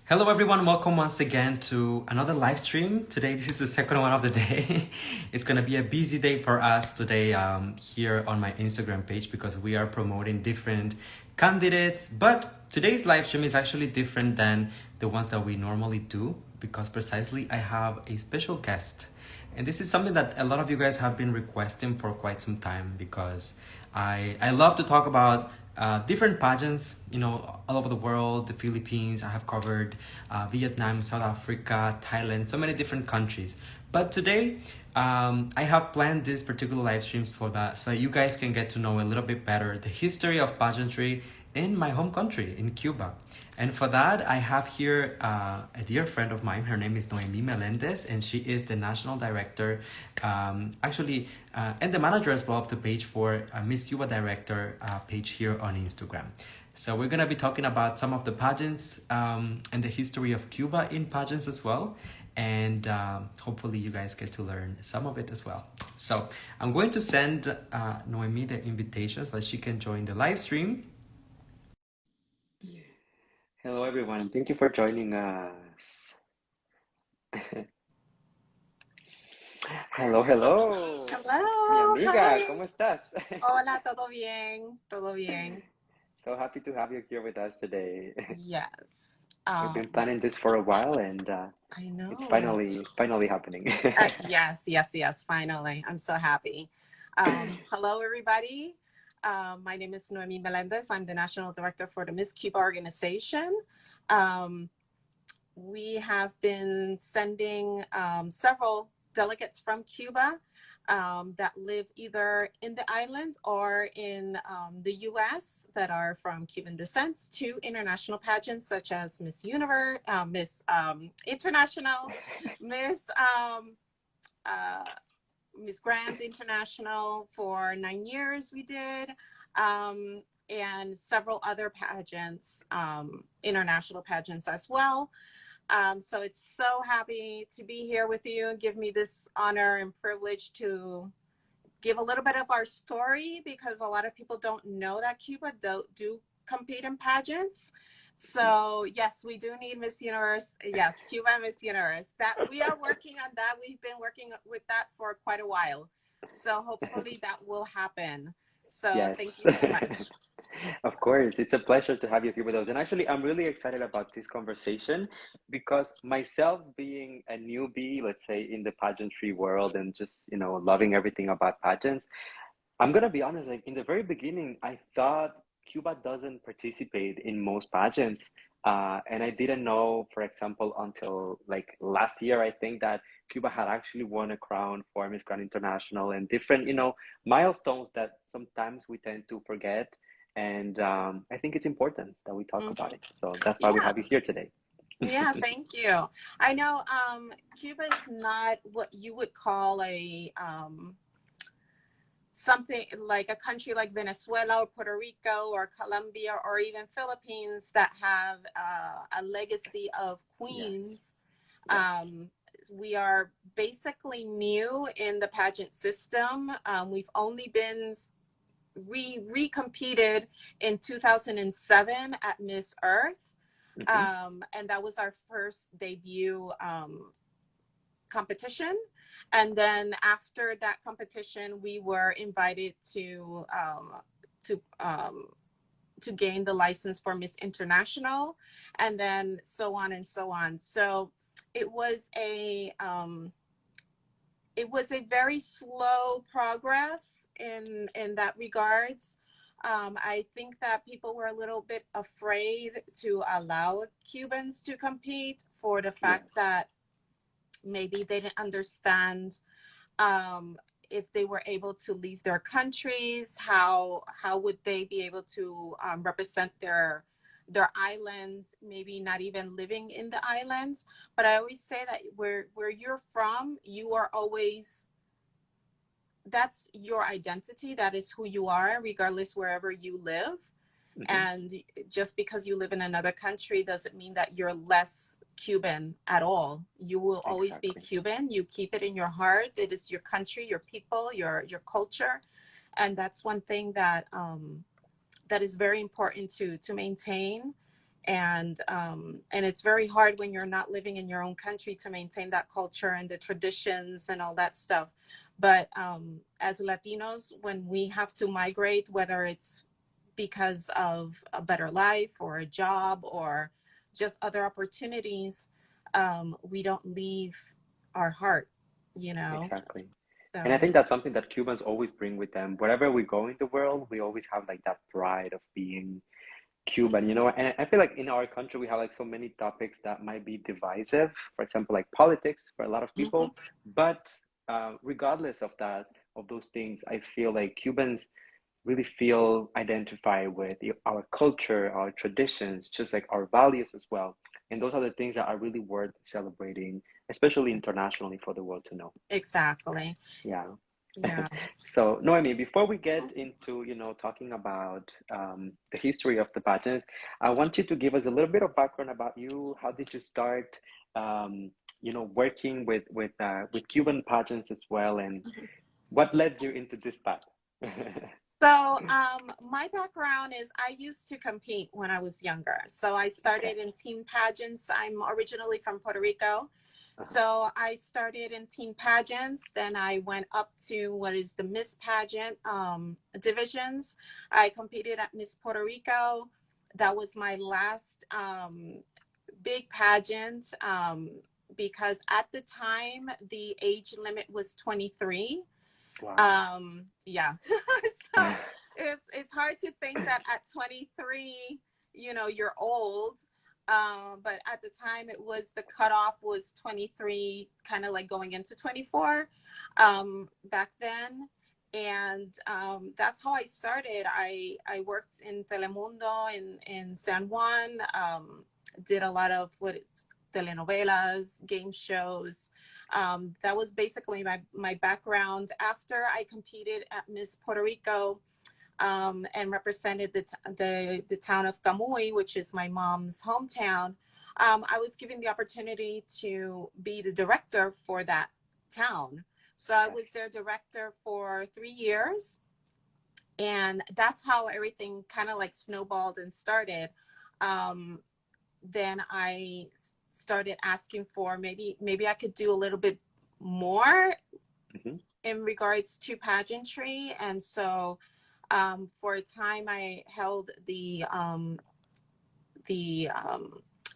Hello everyone, welcome once again to another live stream. Today, this is the second one of the day. It's gonna be a busy day for us today here on my Instagram page because we are promoting different candidates. But today's live stream is actually different than the ones that we normally do because precisely I have a special guest. And this is something that a lot of you guys have been requesting for quite some time because I love to talk about different pageants, all over the world, the Philippines. I have covered Vietnam, South Africa, Thailand, so many different countries. But today, I have planned this particular live streams for that, so you guys can get to know a little bit better the history of pageantry in my home country, in Cuba. And for that, I have here a dear friend of mine. Her name is Noemi Melendez, and she is the national director, and the manager as well of the page for Miss Cuba Director page here on Instagram. So we're gonna be talking about some of the pageants and the history of Cuba in pageants as well. And hopefully you guys get to learn some of it as well. So I'm going to send Noemi the invitation so that she can join the live stream. Hello, everyone. Thank you for joining us. Hello, hello. Mi Hello, amiga, hi. ¿cómo estás? Hola, todo bien, todo bien. So happy to have you here with us today. Yes. We've been planning this for a while, and I it's know. finally happening. Yes, finally. I'm so happy. Hello, everybody. My name is Noemi Melendez. I'm the National Director for the Miss Cuba organization. We have been sending several delegates from Cuba that live either in the island or in the US that are from Cuban descent to international pageants such as Miss Universe, Miss International, Miss Miss Grand International for 9 years we did, and several other pageants, international pageants as well. So it's so happy to be here with you and give me this honor and privilege to give a little bit of our story because a lot of people don't know that Cuba do compete in pageants. So yes, we do need Miss Universe. Yes, Cuba Miss Universe. That we are working on that. We've been working with that for quite a while. So hopefully that will happen. So Yes. thank you so much. Of course, it's a pleasure to have you here with us. And actually, I'm really excited about this conversation because myself being a newbie, let's say, in the pageantry world and just, loving everything about pageants, I'm gonna be honest, like in the very beginning, I thought Cuba doesn't participate in most pageants. And I didn't know, for example, until like last year, I think that Cuba had actually won a crown for Miss Grand International and different, milestones that sometimes we tend to forget. And I think it's important that we talk about it. So that's why we Yeah. have you here today. Yeah, thank you. I know Cuba is not what you would call a something like a country like Venezuela or Puerto Rico or Colombia or even Philippines that have a legacy of Yes. queens. Yes. We are basically new in the pageant system. We've only been recompeted in 2007 at Miss Earth. And that was our first debut competition. And then after that competition, we were invited to gain the license for Miss International, and then so on and so on. So it was a very slow progress in that regards. I think that people were a little bit afraid to allow Cubans to compete for the fact that maybe they didn't understand if they were able to leave their countries, how would they be able to represent their islands, maybe not even living in the islands. But I always say that where you're from, you are always, that's your identity, that is who you are, regardless wherever you live. And just because you live in another country doesn't mean that you're less Cuban at all. You will always be Cuban. You keep it in your heart. It is your country, your people, your culture, and that's one thing that that is very important to maintain. And it's very hard when you're not living in your own country to maintain that culture and the traditions and all that stuff. But as Latinos, when we have to migrate, whether it's because of a better life or a job or just other opportunities, we don't leave our heart, you know. Exactly. And I So think that's something that Cubans always bring with them. Wherever we go in the world, we always have like that pride of being Cuban, you know. And I feel like in our country, we have like so many topics that might be divisive. For example, like politics for a lot of mhm, people. But regardless of that, of those things, I feel like Cubans really feel identified with our culture, our traditions, just like our values as well. And those are the things that are really worth celebrating, especially internationally for the world to know. exactly. Yeah. Yeah. So, Noemi, before we get into, talking about the history of the pageants, I want you to give us a little bit of background about you. How did you start, working with Cuban pageants as well, and what led you into this path? So, my background is I used to compete when I was younger. So I Okay. started in teen pageants. I'm originally from Puerto Rico. Uh-huh. So I started in teen pageants. Then I went up to what is the Miss Pageant divisions. I competed at Miss Puerto Rico. That was my last big pageant because at the time the age limit was 23. Wow. Yeah. So it's hard to think that at 23, you're old. But at the time it was the cutoff was 23, kind of like going into 24 back then. And that's how I started. I worked in Telemundo in San Juan, did a lot of telenovelas, game shows. That was basically my background. After I competed at Miss Puerto Rico and represented the town of Camuy, which is my mom's hometown, I was given the opportunity to be the director for that town. So I was Yes. their director for 3 years. And that's how everything kind of like snowballed and started. Um, then I started asking for maybe I could do a little bit more Hmm. in regards to pageantry. And so for a time I held the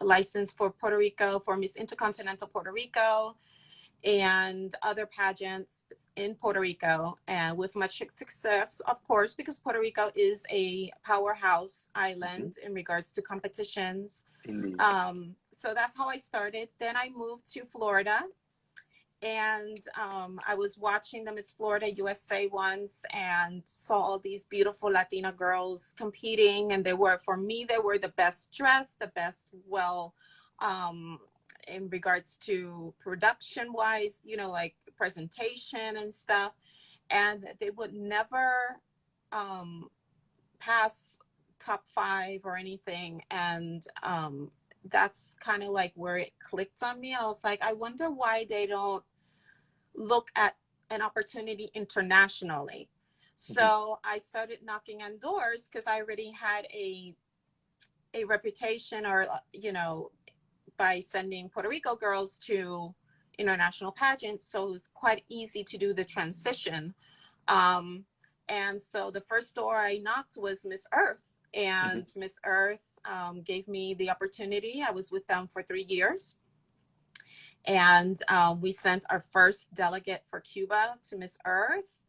license for Puerto Rico, for Miss Intercontinental Puerto Rico, and other pageants in Puerto Rico, and with much success, of course, because Puerto Rico is a powerhouse Hmm. island in regards to competitions. Indeed. So that's how I started. Then I moved to Florida, and I was watching the Miss Florida USA once and saw all these beautiful Latina girls competing, and for me, they were the best dressed, the best, well, um, in regards to production wise, like presentation and stuff. And they would never um, pass top five or anything. And that's kind of like where it clicked on me. I was like, I wonder why they don't look at an opportunity internationally. Hmm. So I started knocking on doors because I already had a reputation, or by sending Puerto Rico girls to international pageants. So it was quite easy to do the transition. Um, and so the first door I knocked was Miss Earth, Hmm. and Miss Earth gave me the opportunity. I was with them for 3 years, and we sent our first delegate for Cuba to Miss Earth,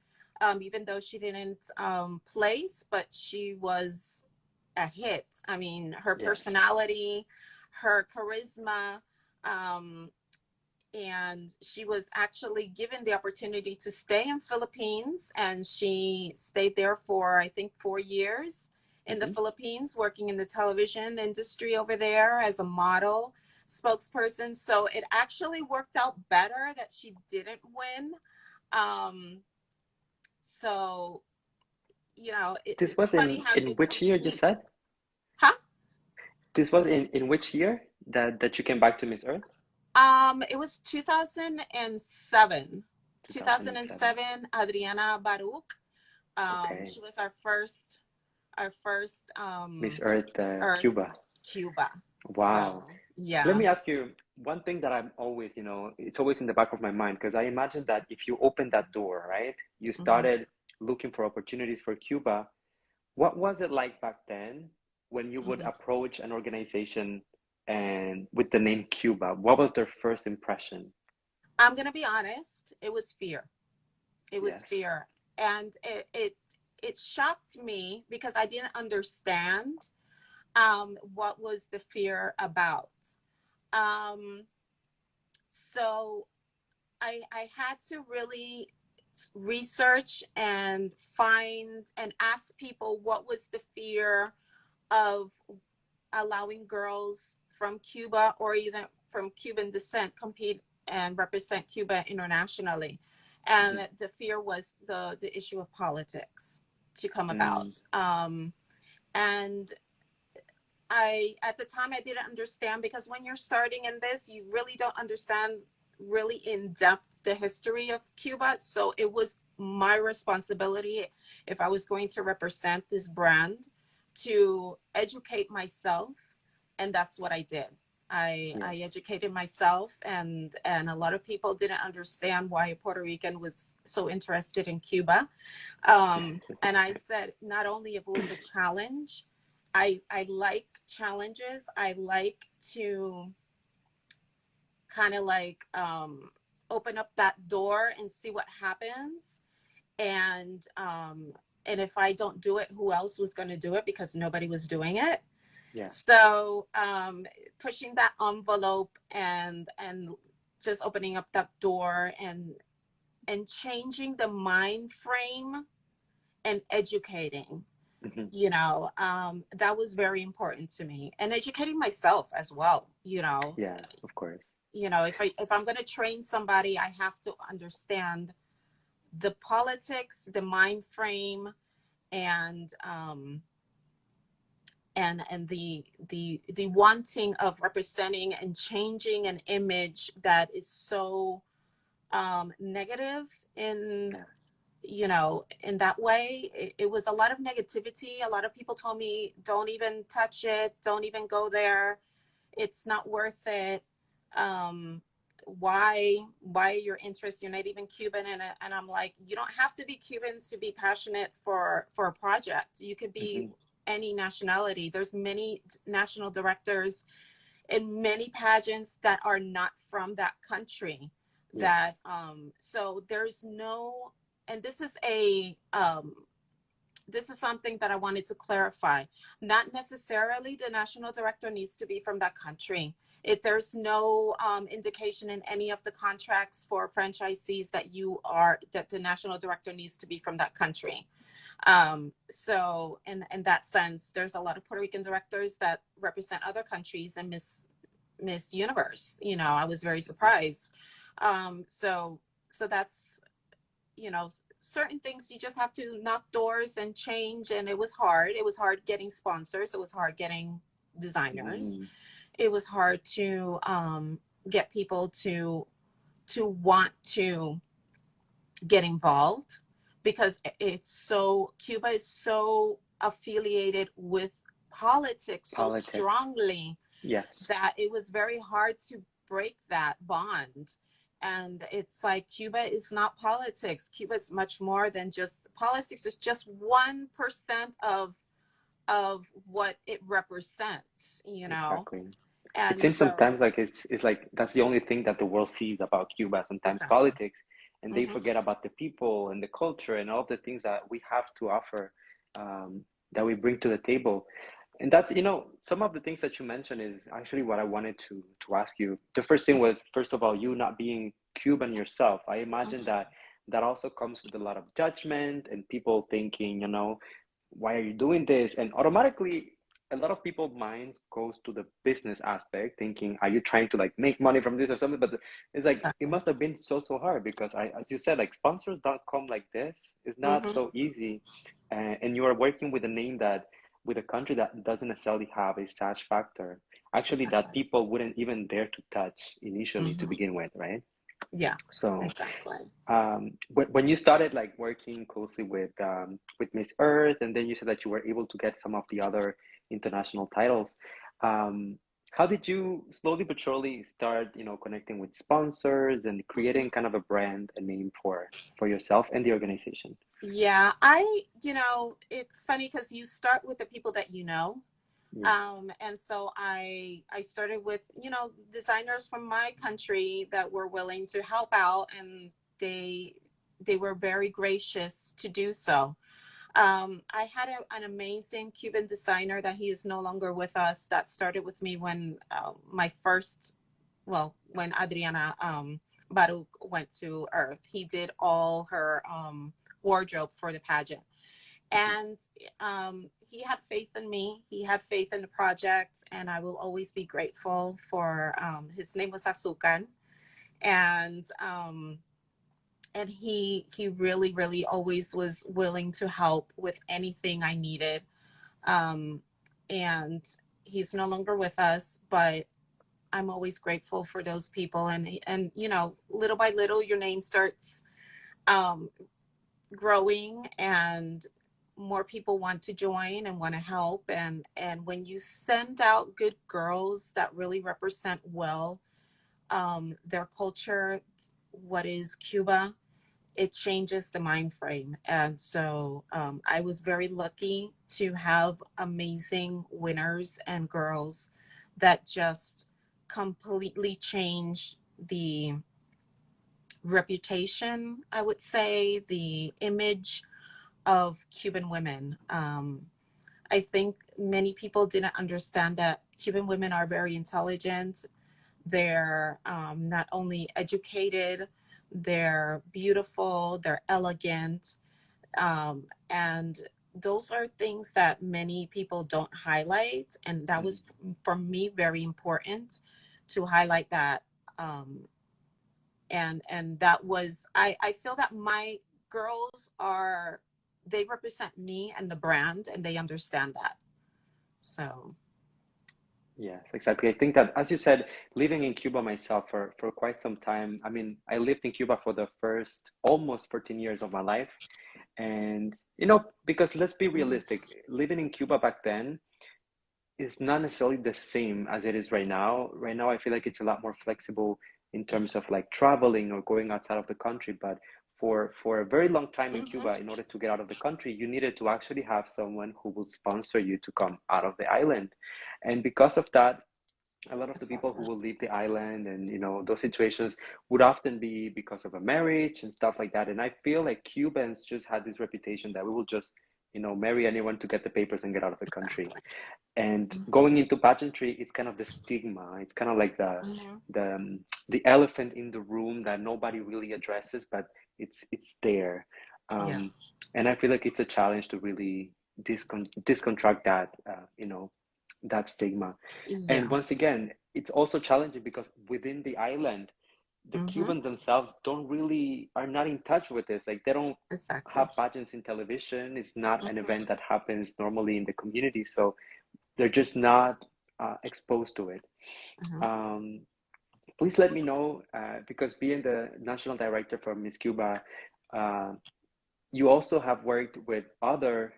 even though she didn't place, but she was a hit. I mean, her Yes. personality, her charisma, um, and she was actually given the opportunity to stay in Philippines, and she stayed there for I think 4 years in the Hmm. Philippines, working in the television industry over there as a model spokesperson. So it actually worked out better that she didn't win. um so This it's was funny in how in you which year you compete. said? Huh? This was in which year that you came back to Miss Earth? It was 2007. 2007. Adriana Baruch. Okay. She was our first Miss Earth, Earth Cuba. Cuba. Wow. So Let yeah. me ask you one thing that I'm always, it's always in the back of my mind because I imagine that if you open that door, right, you Mhm. started looking for opportunities for Cuba. What was it like back then when you would Mhm. approach an organization and with the name Cuba? What was their first impression? I'm gonna be honest. It was fear. It was Yes. fear, and it shocked me because I didn't understand what was the fear about. Um, so I had to really research and find and ask people what was the fear of allowing girls from Cuba or even from Cuban descent compete and represent Cuba internationally. Hmm. And the fear was the issue of politics to come Mm, about. And I, at the time, I didn't understand because when you're starting in this, you really don't understand really in depth the history of Cuba. So it was my responsibility, if I was going to represent this brand, to educate myself. And that's what I did. I yes. educated myself, and a lot of people didn't understand why a Puerto Rican was so interested in Cuba. And I said, not only if it was a challenge, I like challenges. I like to kind of like open up that door and see what happens. And if I don't do it, who else was going to do it? Because nobody was doing it. Yes. So pushing that envelope and just opening up that door and changing the mind frame and educating, Hmm. that was very important to me, and educating myself as well. Yes, of course. If I'm going to train somebody, I have to understand the politics, the mind frame, and the wanting of representing and changing an image that is so negative in Yeah. in that way. It was a lot of negativity. A lot of people told me, don't even touch it, don't even go there, it's not worth it. um why your interest, you're not even Cuban. And I'm like, you don't have to be Cuban to be passionate for a project. You could be Hmm. any nationality. There's many national directors in many pageants that are not from that country. That Yes. so there's no, and this is something that I wanted to clarify. Not necessarily the national director needs to be from that country. If there's no indication in any of the contracts for franchisees that the national director needs to be from that country. So in that sense, there's a lot of Puerto Rican directors that represent other countries and Miss Universe. I was very surprised. So that's, certain things you just have to knock doors and change. And it was hard. It was hard getting sponsors. It was hard getting designers. Mm, It was hard to get people to want to get involved, because Cuba is so affiliated with politics so politics. strongly Yes. that it was very hard to break that bond. And it's like, Cuba is not politics. Cuba is much more than just politics. It's just 1% of what it represents. Exactly. It And seems so sometimes like it's like that's the only thing that the world sees about Cuba, sometimes exactly. politics, and they Hmm. forget about the people and the culture and all the things that we have to offer, that we bring to the table. And that's, some of the things that you mentioned is actually what I wanted to ask you. The first thing was, first of all, you not being Cuban yourself. I imagine that that also comes with a lot of judgment and people thinking, why are you doing this? And automatically, a lot of people's minds goes to the business aspect, thinking, are you trying to like make money from this or something? But it's like it Exactly. must have been so hard because as you said, like sponsors don't come like this. It's not Hmm. so easy, and you are working with a name that with a country that doesn't necessarily have a such factor, actually that Exactly. people wouldn't even dare to touch initially to Hmm. begin with, right? Yeah, So exactly. when you started like working closely with Miss Earth, and then you said that you were able to get some of the other international titles, Um, how did you slowly but surely start, connecting with sponsors and creating kind of a brand, a name for yourself and the organization? Yeah, it's funny because you start with the people that you know. Yeah. And so I started with, designers from my country that were willing to help out, and they they were very gracious to do so. I had an amazing Cuban designer that he is no longer with us, that started with me when when Adriana Baruch went to Earth. He did all her wardrobe for the pageant. Mhm. And he had faith in me. He had faith in the project, and I will always be grateful for. His name was Azucan, and he really really always was willing to help with anything I needed. Um, and he's no longer with us, but I'm always grateful for those people. And little by little, your name starts um, growing, and more people want to join and want to help. And when you send out good girls that really represent well their culture, what is Cuba, it changes the mind frame. And so I was very lucky to have amazing winners and girls that just completely changed the reputation, I would say, the image of Cuban women. I think many people didn't understand that Cuban women are very intelligent. They're not only educated, they're beautiful, they're elegant. And those are things that many people don't highlight. And that Mhm. was, for me, very important to highlight that. And that was, I feel that my girls are, they represent me and the brand, and they understand that. So Yes, exactly. I think that, as you said, living in Cuba myself for quite some time, I mean, I lived in Cuba for the first almost 14 years of my life. And, because let's be mhm. realistic, living in Cuba back then is not necessarily the same as it is right now. Right now, I feel like it's a lot more flexible in terms of like traveling or going outside of the country. But for a very long time in Mhm. Cuba, in order to get out of the country, you needed to actually have someone who would sponsor you to come out of the island. And because of that, a lot of the people who Exactly. will leave the island and those situations would often be because of a marriage and stuff like that. And I feel like Cubans just had this reputation that we will just marry anyone to get the papers and get out of the country. Exactly. And Mhm. going into pageantry, it's kind of the stigma. It's kind of like Mhm. the elephant in the room that nobody really addresses, but it's there. Yeah. um, and I feel like it's a challenge to really discontract that that stigma. And Yeah. once again, it's also challenging because within the island, the Mhm. Cubans themselves are not in touch with this. Like they don't Exactly. have pageants in television. It's not an Mhm. event that happens normally in the community. So they're just not exposed to it. Mhm. Um, Please let me know, because being the national director for Miss Cuba, uh, you also have worked with other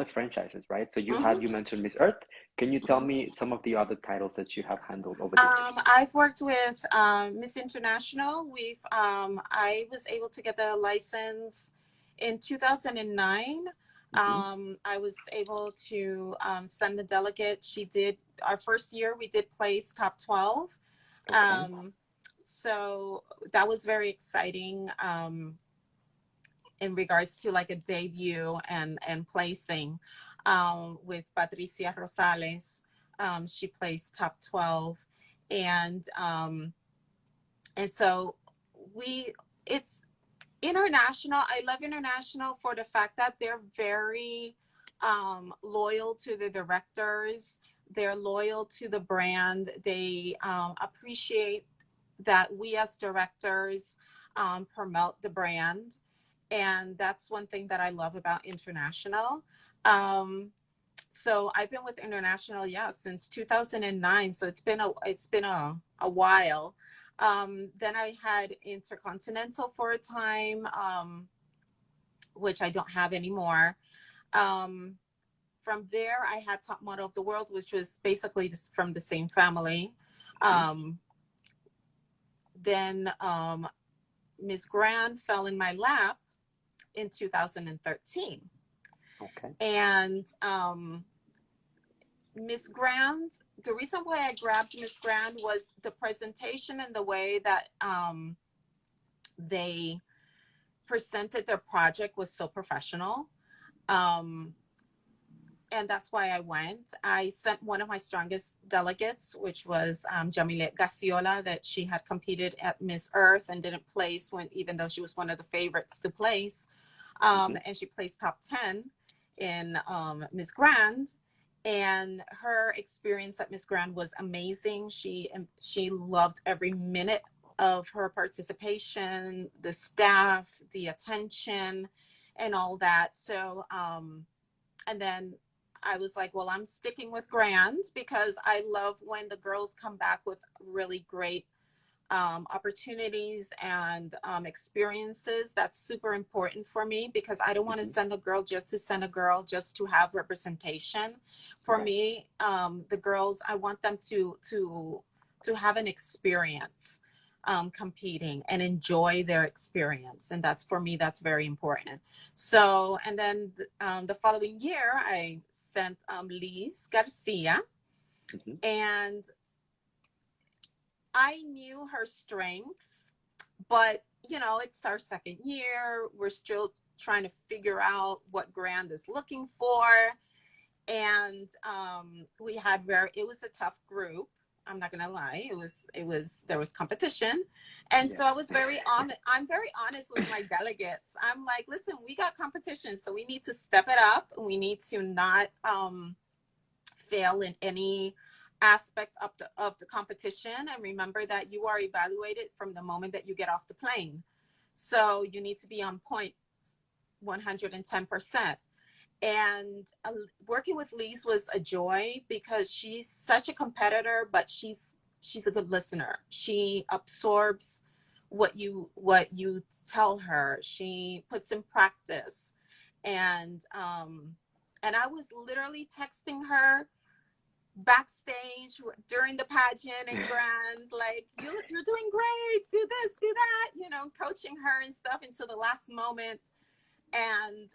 franchises, right? So Mhm. you mentioned Miss Earth. Can you tell me some of the other titles that you have handled over the years? I've worked with Miss International. I was able to get the license in 2009. Hmm. I was able to send a delegate. Our first year, we did place top 12. Okay. Um, so that was very exciting in regards to like a debut and placing with Patricia Rosales. She placed top 12. And and so we it's international. I love international for the fact that they're very loyal to the directors. They're loyal to the brand. They appreciate that we as directors promote the brand. And that's one thing that I love about international. Um, so I've been with international, yeah, since 2009. So it's been a while. Then I had intercontinental for a time, which I don't have anymore. Um, from there, I had Top Model of the World, which was basically from the same family. Then Miss Grand fell in my lap in 2013. Okay. And Miss Grand, the reason why I grabbed Miss Grand was the presentation and the way that they presented their project was so professional. And that's why I went. I sent one of my strongest delegates, which was Jamilet Gasiola, that she had competed at Miss Earth and didn't place even though she was one of the favorites to place. And she placed top 10 in Miss Grand. And her experience at Miss Grand was amazing. She loved every minute of her participation, the staff, the attention, and all that. So, and then I was like, well, I'm sticking with Grand because I love when the girls come back with really great opportunities and experiences. That's super important for me because I don't want to send a girl just to send a girl just to have representation. For me, the girls, I want them to have an experience competing and enjoy their experience. And that's, for me, that's very important. So, and then the following year, I sent Liz Garcia, and I knew her strengths, but you know, it's our second year. We're still trying to figure out what Grand is looking for. And we had it was a tough group. I'm not gonna lie. There was competition. And so I was I'm very honest with my delegates. I'm like, listen, we got competition, so we need to step it up. We need to not fail in any aspect of the competition. And remember that you are evaluated from the moment that you get off the plane. So you need to be on point 110%. And working with Lise was a joy because she's such a competitor, but she's a good listener. She absorbs what you tell her. She puts in practice. And I was literally texting her backstage during the pageant and Grand, like, you're doing great, do this, do that, you know, coaching her and stuff until the last moment. And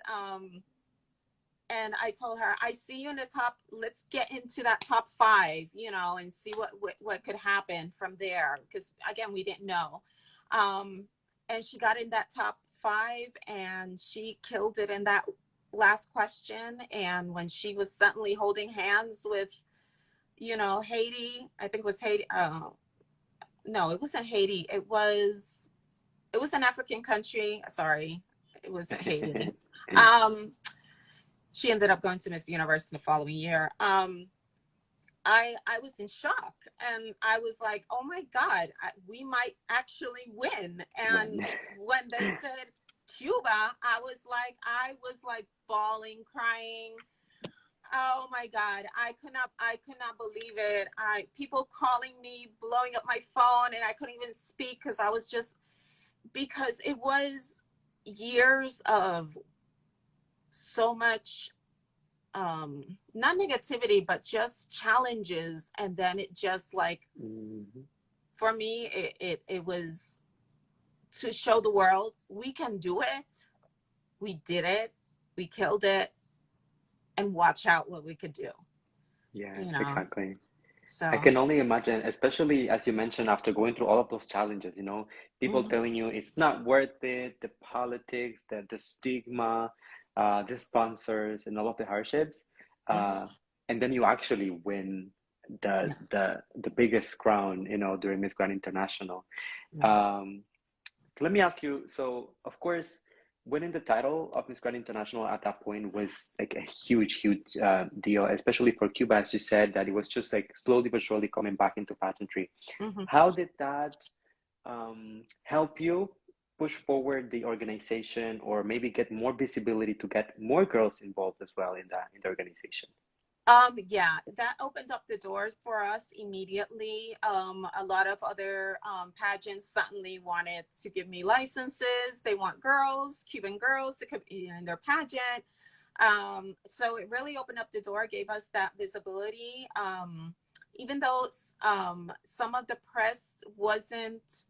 I told her, I see you in the top, let's get into that top 5, you know, and see what could happen from there. Because again, we didn't know. And she got in that top 5 and she killed it in that last question. And when she was suddenly holding hands with, you know, Haiti, I think it was Haiti. No, it wasn't Haiti. It was an African country. Sorry, it was Haiti. She ended up going to Miss Universe in the following year. I was in shock, and I was like, oh my God, we might actually win. And when they said Cuba, I was like bawling, crying. Oh my God, I could not believe it. People calling me, blowing up my phone, and I couldn't even speak because it was years of so much not negativity, but just challenges. And then it just like, for me, it was to show the world we can do it. We did it. We killed it. And watch out what we could do. Yes, you know? exactly. So I can only imagine, especially as you mentioned, after going through all of those challenges, you know, people telling you it's not worth it, the politics, the stigma, the sponsors, and all of the hardships, and then you actually win the biggest crown, you know, during Miss Grand International. Let me ask you. So, of course, winning the title of Miss Grand International at that point was like a huge deal, especially for Cuba, as you said, that it was just like slowly but surely coming back into pageantry. How did that help you push forward the organization, or maybe get more visibility to get more girls involved as well in the organization? Yeah, that opened up the doors for us immediately. A lot of other pageants suddenly wanted to give me licenses. They want girls, Cuban girls, to compete in their pageant. So it really opened up the door, gave us that visibility. Even though some of the press wasn't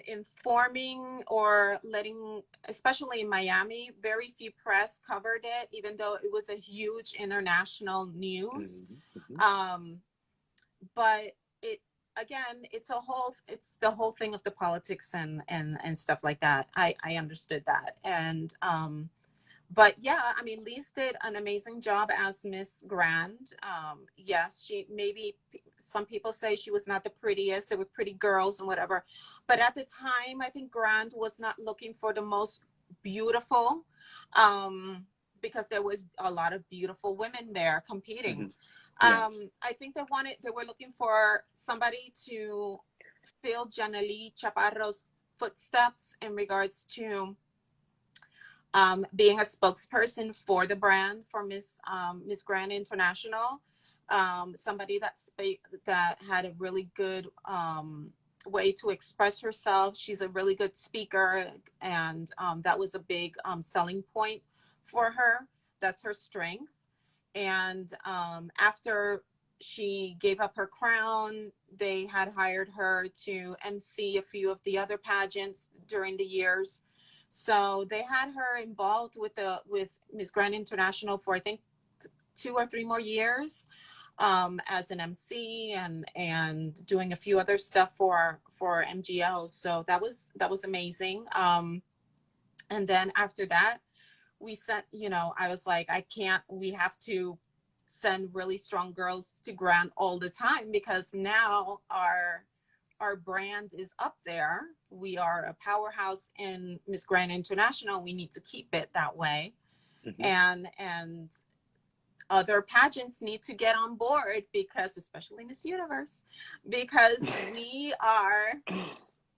informing or letting, especially in Miami, very few press covered it, even though it was a huge international news. But it, again, it's the whole thing of the politics and stuff like that. I understood that. And but yeah, I mean, Lise did an amazing job as Miss Grand. Yes, some people say she was not the prettiest. There were pretty girls and whatever. But at the time, I think Grand was not looking for the most beautiful, because there was a lot of beautiful women there competing. Yeah. I think they were looking for somebody to fill Janely Chaparro's footsteps in regards to being a spokesperson for the brand, for Miss Grand International, somebody that had a really good way to express herself. She's a really good speaker, and that was a big selling point for her. That's her strength. And after she gave up her crown, they had hired her to MC a few of the other pageants during the years. So they had her involved with Miss Grand International for, I think, 2 or 3 more years, as an MC and doing a few other stuff for MGO. So that was amazing. And then after that, we sent, I was like, we have to send really strong girls to Grand all the time, because now our brand is up there. We are a powerhouse in Miss Grand International. We need to keep it that way. And other pageants need to get on board, because, especially Miss Universe, because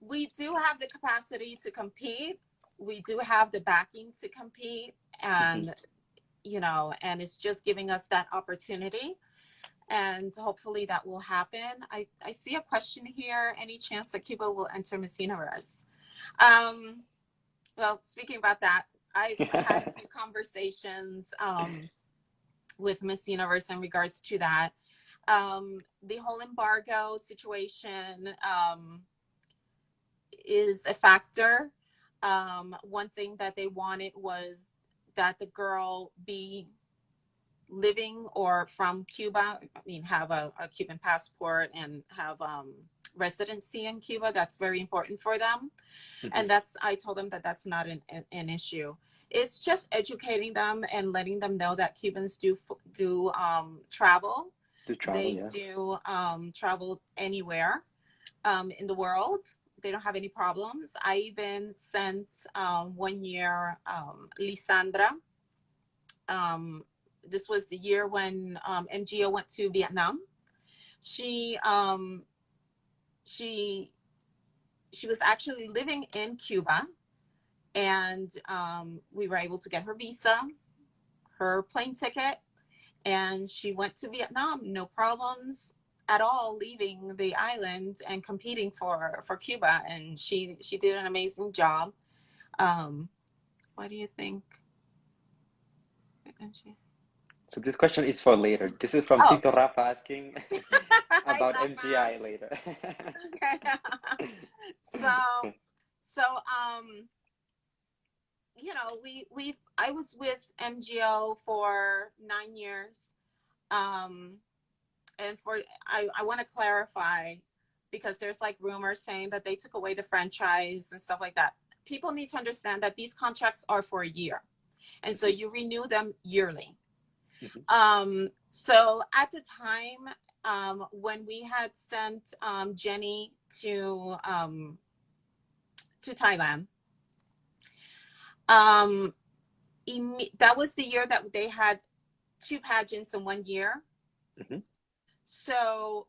we do have the capacity to compete. We do have the backing to compete, and and it's just giving us that opportunity. And hopefully that will happen. I see a question here. Any chance that Cuba will enter Miss Universe? Well, speaking about that, I've had a few conversations with Miss Universe in regards to that. The whole embargo situation is a factor. One thing that they wanted was that the girl be living or from Cuba, have a Cuban passport and have residency in Cuba. That's very important for them. And I told them that that's not an issue. It's just educating them and letting them know that Cubans do travel. They yes. do travel anywhere in the world. They don't have any problems. I even sent 1 year Lisandra. This was the year when MGO went to Vietnam. She was actually living in Cuba, and we were able to get her visa, her plane ticket, and she went to Vietnam, no problems at all, leaving the island and competing for Cuba. And she did an amazing job. What do you think? So this question is for later. This is from Tito Rafa asking about MGI later. So I was with MGO for 9 years. And I want to clarify, because there's like rumors saying that they took away the franchise and stuff like that. People need to understand that these contracts are for a year, and so you renew them yearly. So at the time, when we had sent Jenny to Thailand, that was the year that they had 2 pageants in 1 year. So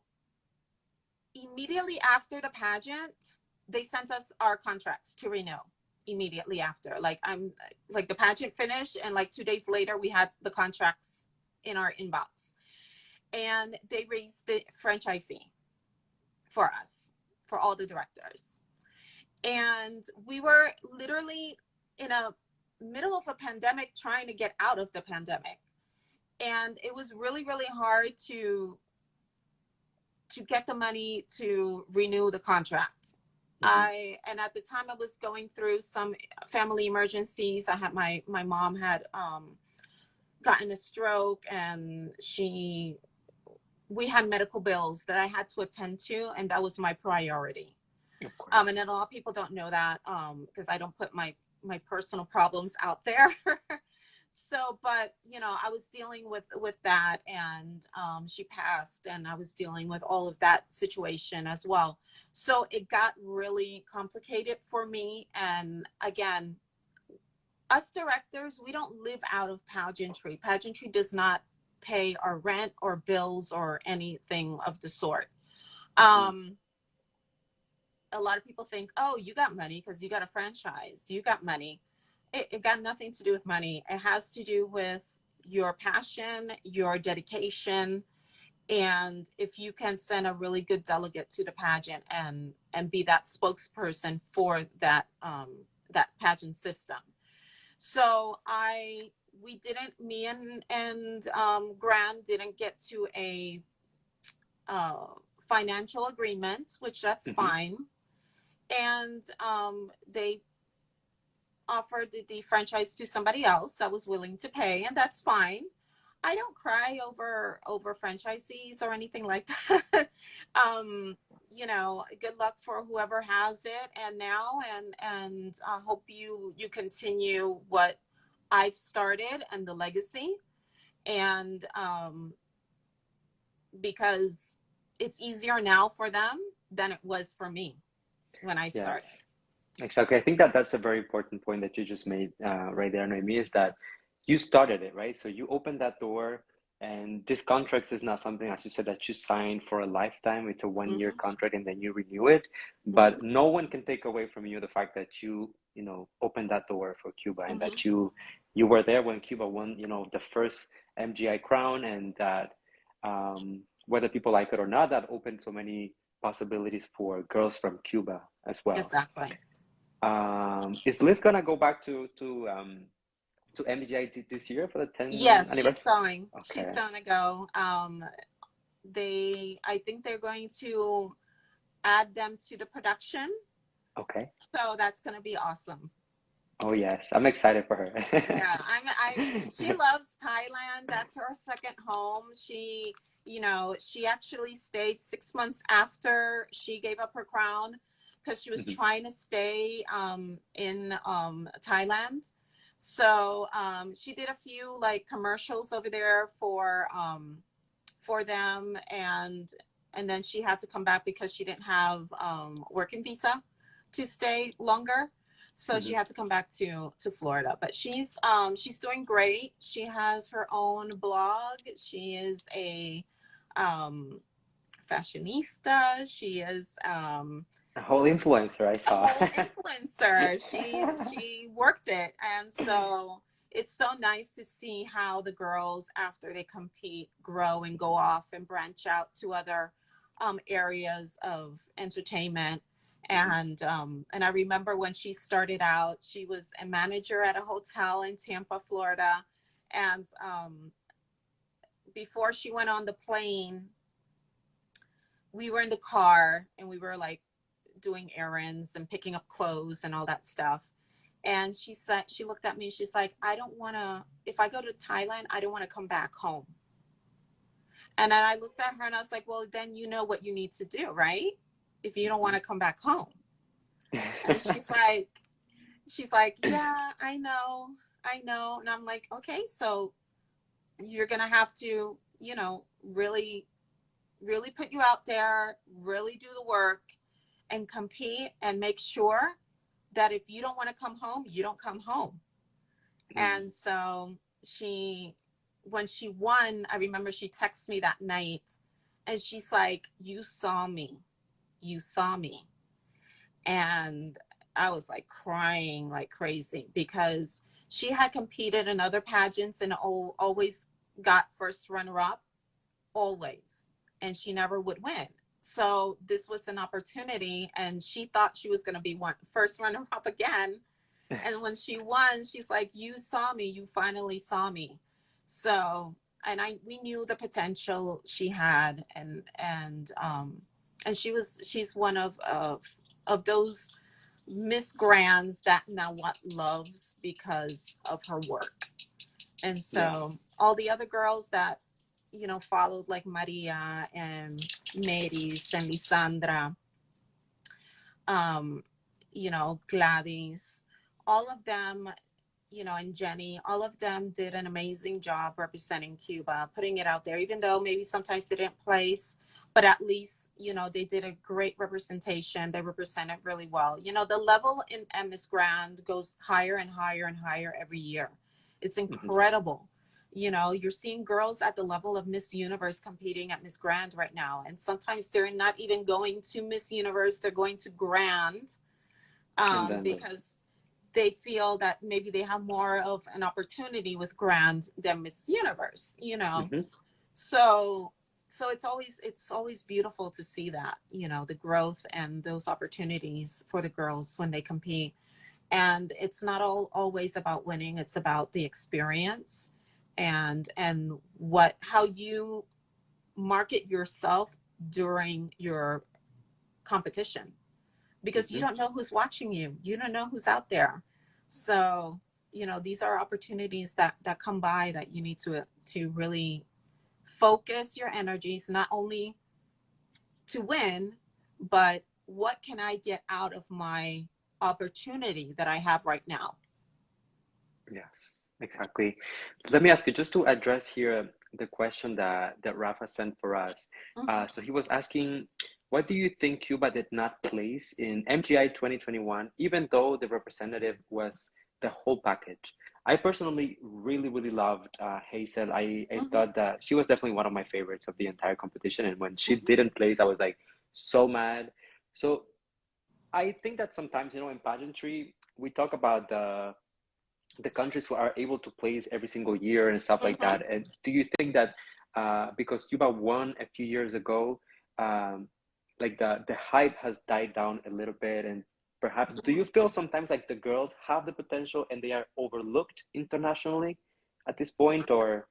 immediately after the pageant, they sent us our contracts to renew. Immediately after, the pageant finished, and 2 days later we had the contracts in our inbox, and they raised the franchise fee for us, for all the directors. And we were literally in a middle of a pandemic trying to get out of the pandemic. And it was really, really hard to get the money to renew the contract. And at the time I was going through some family emergencies. I had my mom had gotten a stroke, and we had medical bills that I had to attend to, and that was my priority. Of course. And then a lot of people don't know that, because I don't put my personal problems out there. So, but I was dealing with that, and she passed, and I was dealing with all of that situation as well. So it got really complicated for me. And again, us directors, we don't live out of pageantry. Pageantry does not pay our rent or bills or anything of the sort. A lot of people think, oh, you got money because you got a franchise. You got money. It got nothing to do with money. It has to do with your passion, your dedication, and if you can send a really good delegate to the pageant and be that spokesperson for that pageant system. So me and Gran didn't get to a financial agreement, which that's fine. And they offered the franchise to somebody else that was willing to pay, and that's fine. I don't cry over franchisees or anything like that. Good luck for whoever has it, and I hope you continue what I've started and the legacy, and because it's easier now for them than it was for me when I started. Yes, exactly. I think that that's a very important point that you just made right there, Noemi, is that you started it, right? So you opened that door, and this contract is not something, as you said, that you sign for a lifetime. It's a 1-year contract, and then you renew it. But no one can take away from you the fact that you opened that door for Cuba, and that you were there when Cuba won, the first MGI crown, and that whether people like it or not, that opened so many possibilities for girls from Cuba as well. Exactly. Is Liz gonna go back to MGI this year for the 10th Yes, anniversary? she's going. Okay. She's gonna go. I think they're going to add them to the production. Okay. So that's gonna be awesome. Oh yes, I'm excited for her. Yeah, she loves Thailand. That's her second home. She actually stayed 6 months after she gave up her crown because she was trying to stay in Thailand. So she did a few like commercials over there for them, and then she had to come back because she didn't have working visa to stay longer. So she had to come back to Florida. But she's doing great. She has her own blog. She is a fashionista. She is a whole influencer, I saw. A whole influencer. She worked it. And so it's so nice to see how the girls, after they compete, grow and go off and branch out to other areas of entertainment. And I remember when she started out, she was a manager at a hotel in Tampa, Florida. And before she went on the plane, we were in the car and we were like doing errands and picking up clothes and all that stuff. And she said, she looked at me, she's like, if I go to Thailand, I don't want to come back home. And then I looked at her and I was like, well, then you know what you need to do, right? If you don't want to come back home. And she's like, yeah, I know. And I'm like, okay, so you're going to have to, really, really put you out there, really do the work and compete and make sure that if you don't want to come home, you don't come home. And so when she won, I remember she texted me that night and she's like, you saw me. And I was like crying like crazy because she had competed in other pageants and always got first runner-up, always. And she never would win. So this was an opportunity, and she thought she was going to be first runner-up again. And when she won, she's like, you saw me, you finally saw me. So, and we knew the potential she had, and she's one of those Miss Grands that now what loves because of her work. And Yeah. so all the other girls that, followed, like Maria and Mary's and Lisandra, Gladys, all of them, and Jenny, all of them did an amazing job representing Cuba, putting it out there, even though maybe sometimes they didn't place, but at least, they did a great representation. They represented really well. The level in Miss Grand goes higher and higher and higher every year. It's incredible. You're seeing girls at the level of Miss Universe competing at Miss Grand right now. And sometimes they're not even going to Miss Universe, they're going to Grand, because they feel that maybe they have more of an opportunity with Grand than Miss Universe, So it's always beautiful to see that, the growth and those opportunities for the girls when they compete. And it's not always about winning. It's about the experience and how you market yourself during your competition, because you don't know who's watching you. You don't know who's out there. So, these are opportunities that come by that you need to really focus your energies, not only to win, but what can I get out of my opportunity that I have right now? Yes, exactly. Let me ask you, just to address here the question that Rafa sent for us. So he was asking, what do you think Cuba did not place in MGI 2021, even though the representative was the whole package? I personally really, really loved Hazel. I thought that she was definitely one of my favorites of the entire competition. And when she didn't place, I was like so mad. So I think that sometimes, in pageantry, we talk about the countries who are able to place every single year and stuff like that. And do you think that because Cuba won a few years ago, like the hype has died down a little bit? And perhaps, do you feel sometimes like the girls have the potential and they are overlooked internationally at this point, or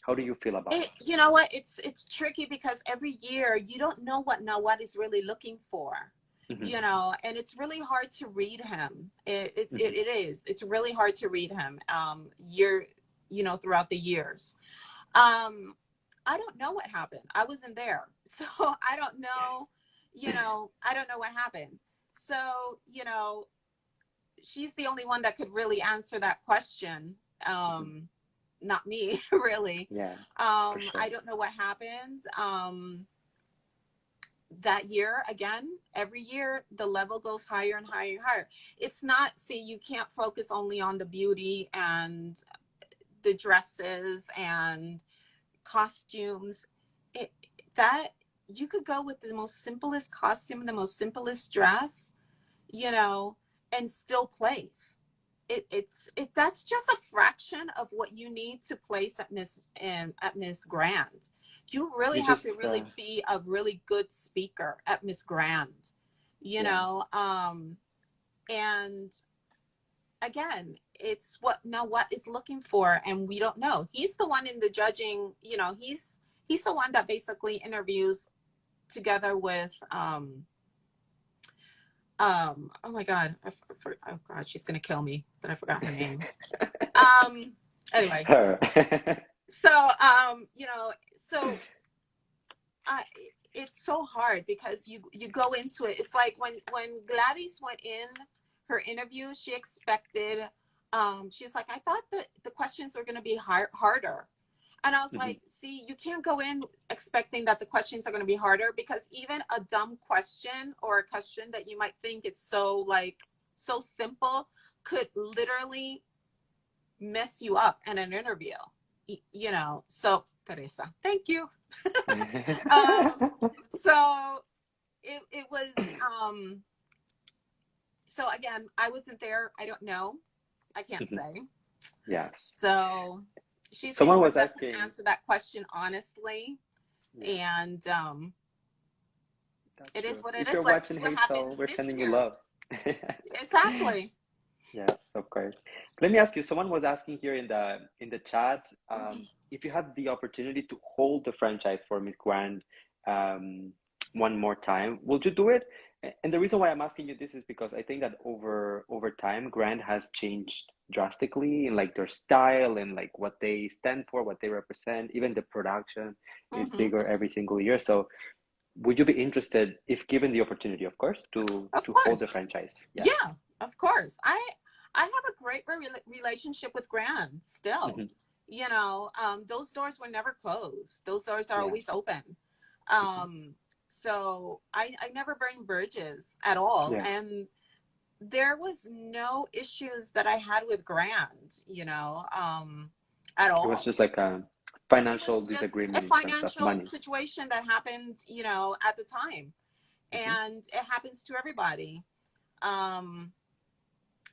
how do you feel about it? You know what? It's tricky because every year you don't know what is really looking for. And it's really hard to read him. It is. It's really hard to read him. Throughout the years. I don't know what happened. I wasn't there, so I don't know. I don't know what happened. So she's the only one that could really answer that question. Not me, really. Yeah. For sure. I don't know what happens. That year, again, every year the level goes higher and higher and higher. It's not, see, you can't focus only on the beauty and the dresses and costumes. That you could go with the most simplest costume, the most simplest dress, and still place. That's just a fraction of what you need to place at Miss Grand. You really have to really be a really good speaker at Miss Grand, and again, it's what is looking for, and we don't know. He's the one in the judging, he's the one that basically interviews together with oh my God, oh God, she's gonna kill me that I forgot her name. Anyway, so it's so hard because you go into it. It's like when Gladys went in her interview, she expected, she's like, I thought that the questions were going to be harder. And I was like, see, you can't go in expecting that the questions are going to be harder, because even a dumb question or a question that you might think is so simple could literally mess you up in an interview, so Teresa, thank you. So it was, so again, I wasn't there. I don't know. I can't say. Yes. So someone was asking, answer that question honestly. And it is what it is. If you're watching Hazel, we're sending you love. Exactly. Yes, of course. Let me ask you, someone was asking here in the chat, Mhm. if you had the opportunity to hold the franchise for Miss Grand um, one more time, would you do it? And the reason why I'm asking you this is because I think that over time, Grand has changed drastically in like their style and like what they stand for, what they represent. Even the production is Mhm. bigger every single year. So, would you be interested, if given the opportunity, of course, Of to hold the course. franchise? Yes. Yeah, of course. I have a great relationship with Grand still. Hmm. Those doors were never closed. Those doors are Yeah. always open. Hmm. Um, so I never burn bridges at all. Yeah. And there was no issues that I had with Grand, at It was all. just like a It was financial just a disagreement in terms of financial money. situation that happened, at the time. Hmm. And it happens to everybody. Um,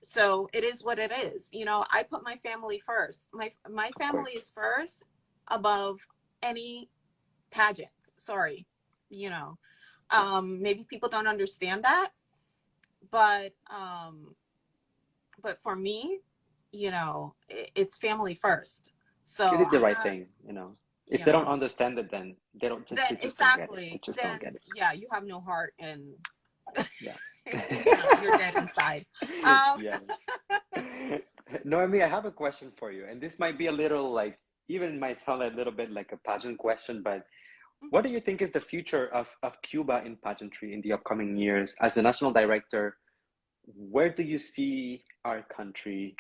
so it is what it is. I put my family first. My Of family course. is first above any pageant. Sorry. You know. Yes. Maybe people don't understand that, but for me, it's family first. You So did the I'm right not, thing, you know. If you they don't know, understand it, then then they just don't get it. They exactly, just don't then get it. yeah, you have no heart and Yeah. you're dead inside. Um, Yes. Noemi, I have a question for you, and this might be a little like, even might sound a little bit like a pageant question, but what do you think is the future of Cuba in pageantry in the upcoming years? As the national director, where do you see our country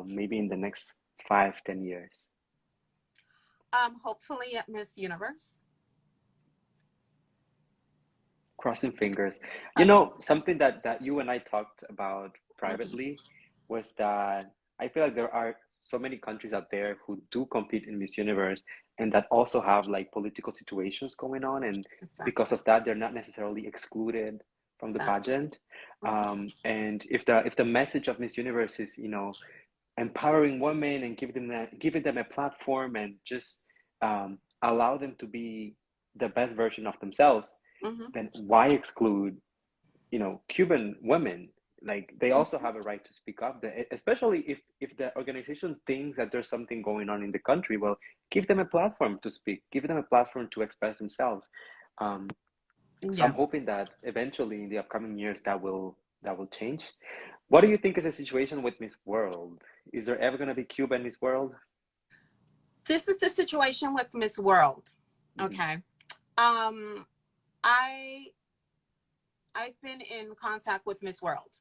maybe in the next 5, 10 years? hopefully at Miss Universe. Crossing fingers. You Crossing know, fingers. something that you and I talked about Mhm. privately was that I feel like there are so many countries out there who do compete in Miss Universe and that also have like political situations going on. And because Exactly. of that, they're not necessarily excluded from the Exactly. pageant. Mhm. And if the message of Miss Universe is, empowering women and giving them a platform and just allow them to be the best version of themselves, Mhm. then why exclude, Cuban women? Like they also Mhm. have a right to speak up, especially if the organization thinks that there's something going on in the country. Well, give them a platform to speak, give them a platform to express themselves. Um, so I'm Yeah. hoping that eventually in the upcoming years that will change. What do you think is the situation with Miss World? Is there ever going to be Cuba in Miss World? This is the situation with Miss World. Hmm. Okay. Um, I I've been in contact with Miss World.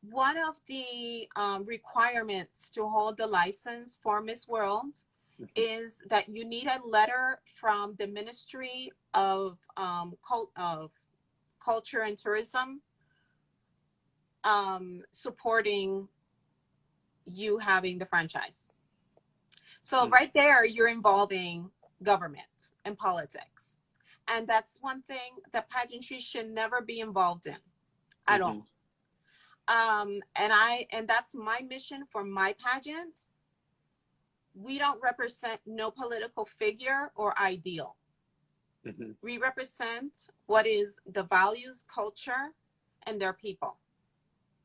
One of the requirements to hold the license for Miss World Hmm. is that you need a letter from the Ministry of Culture and Tourism, supporting you having the franchise. So right there, you're involving government and politics. And that's one thing that pageantry should never be involved in at Hmm. all. And that's my mission for my pageant. We don't represent no political figure or ideal. Hmm. We represent what is the values, culture, and their people.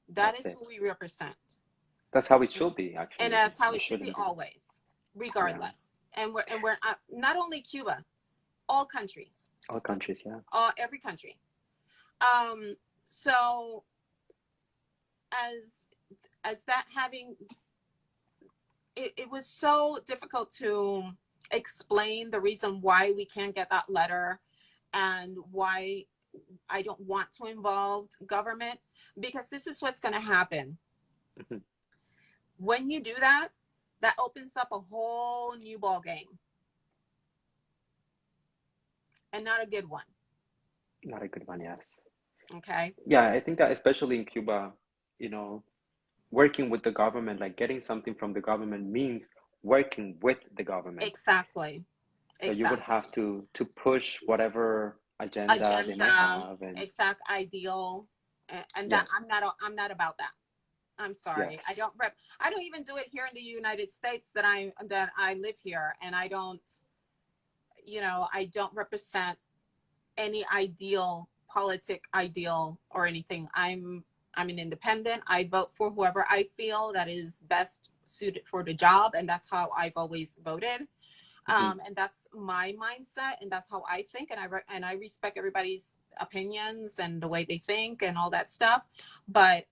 That That's is it. who we represent. That's how it And, should be, and actually. that's how It it should be shouldn't be. always, Yeah. regardless. And we're not only Cuba, all countries, All countries, yeah. every country. Um, so as that having it was so difficult to explain the reason why we can't get that letter and why I don't want to involve government, because this is what's going to happen Hmm. when you do that. That opens up a whole new ball game, and not a good one. Not a good one, yes. Okay. Yeah, I think that especially in Cuba, you know, working with the government, like getting something from the government means working with the government. Exactly. So you would Exactly. have to push whatever agenda they may Agenda, have, and exact ideal, and that yes, I'm not about that. I'm sorry. yes, I don't even do it here in the United States that I live here, and I don't represent any ideal politic ideal or anything. I'm an independent. I vote for whoever I feel that is best suited for the job, and that's how I've always voted. And that's my mindset, and that's how I think, and I respect everybody's opinions and the way they think and all that stuff. But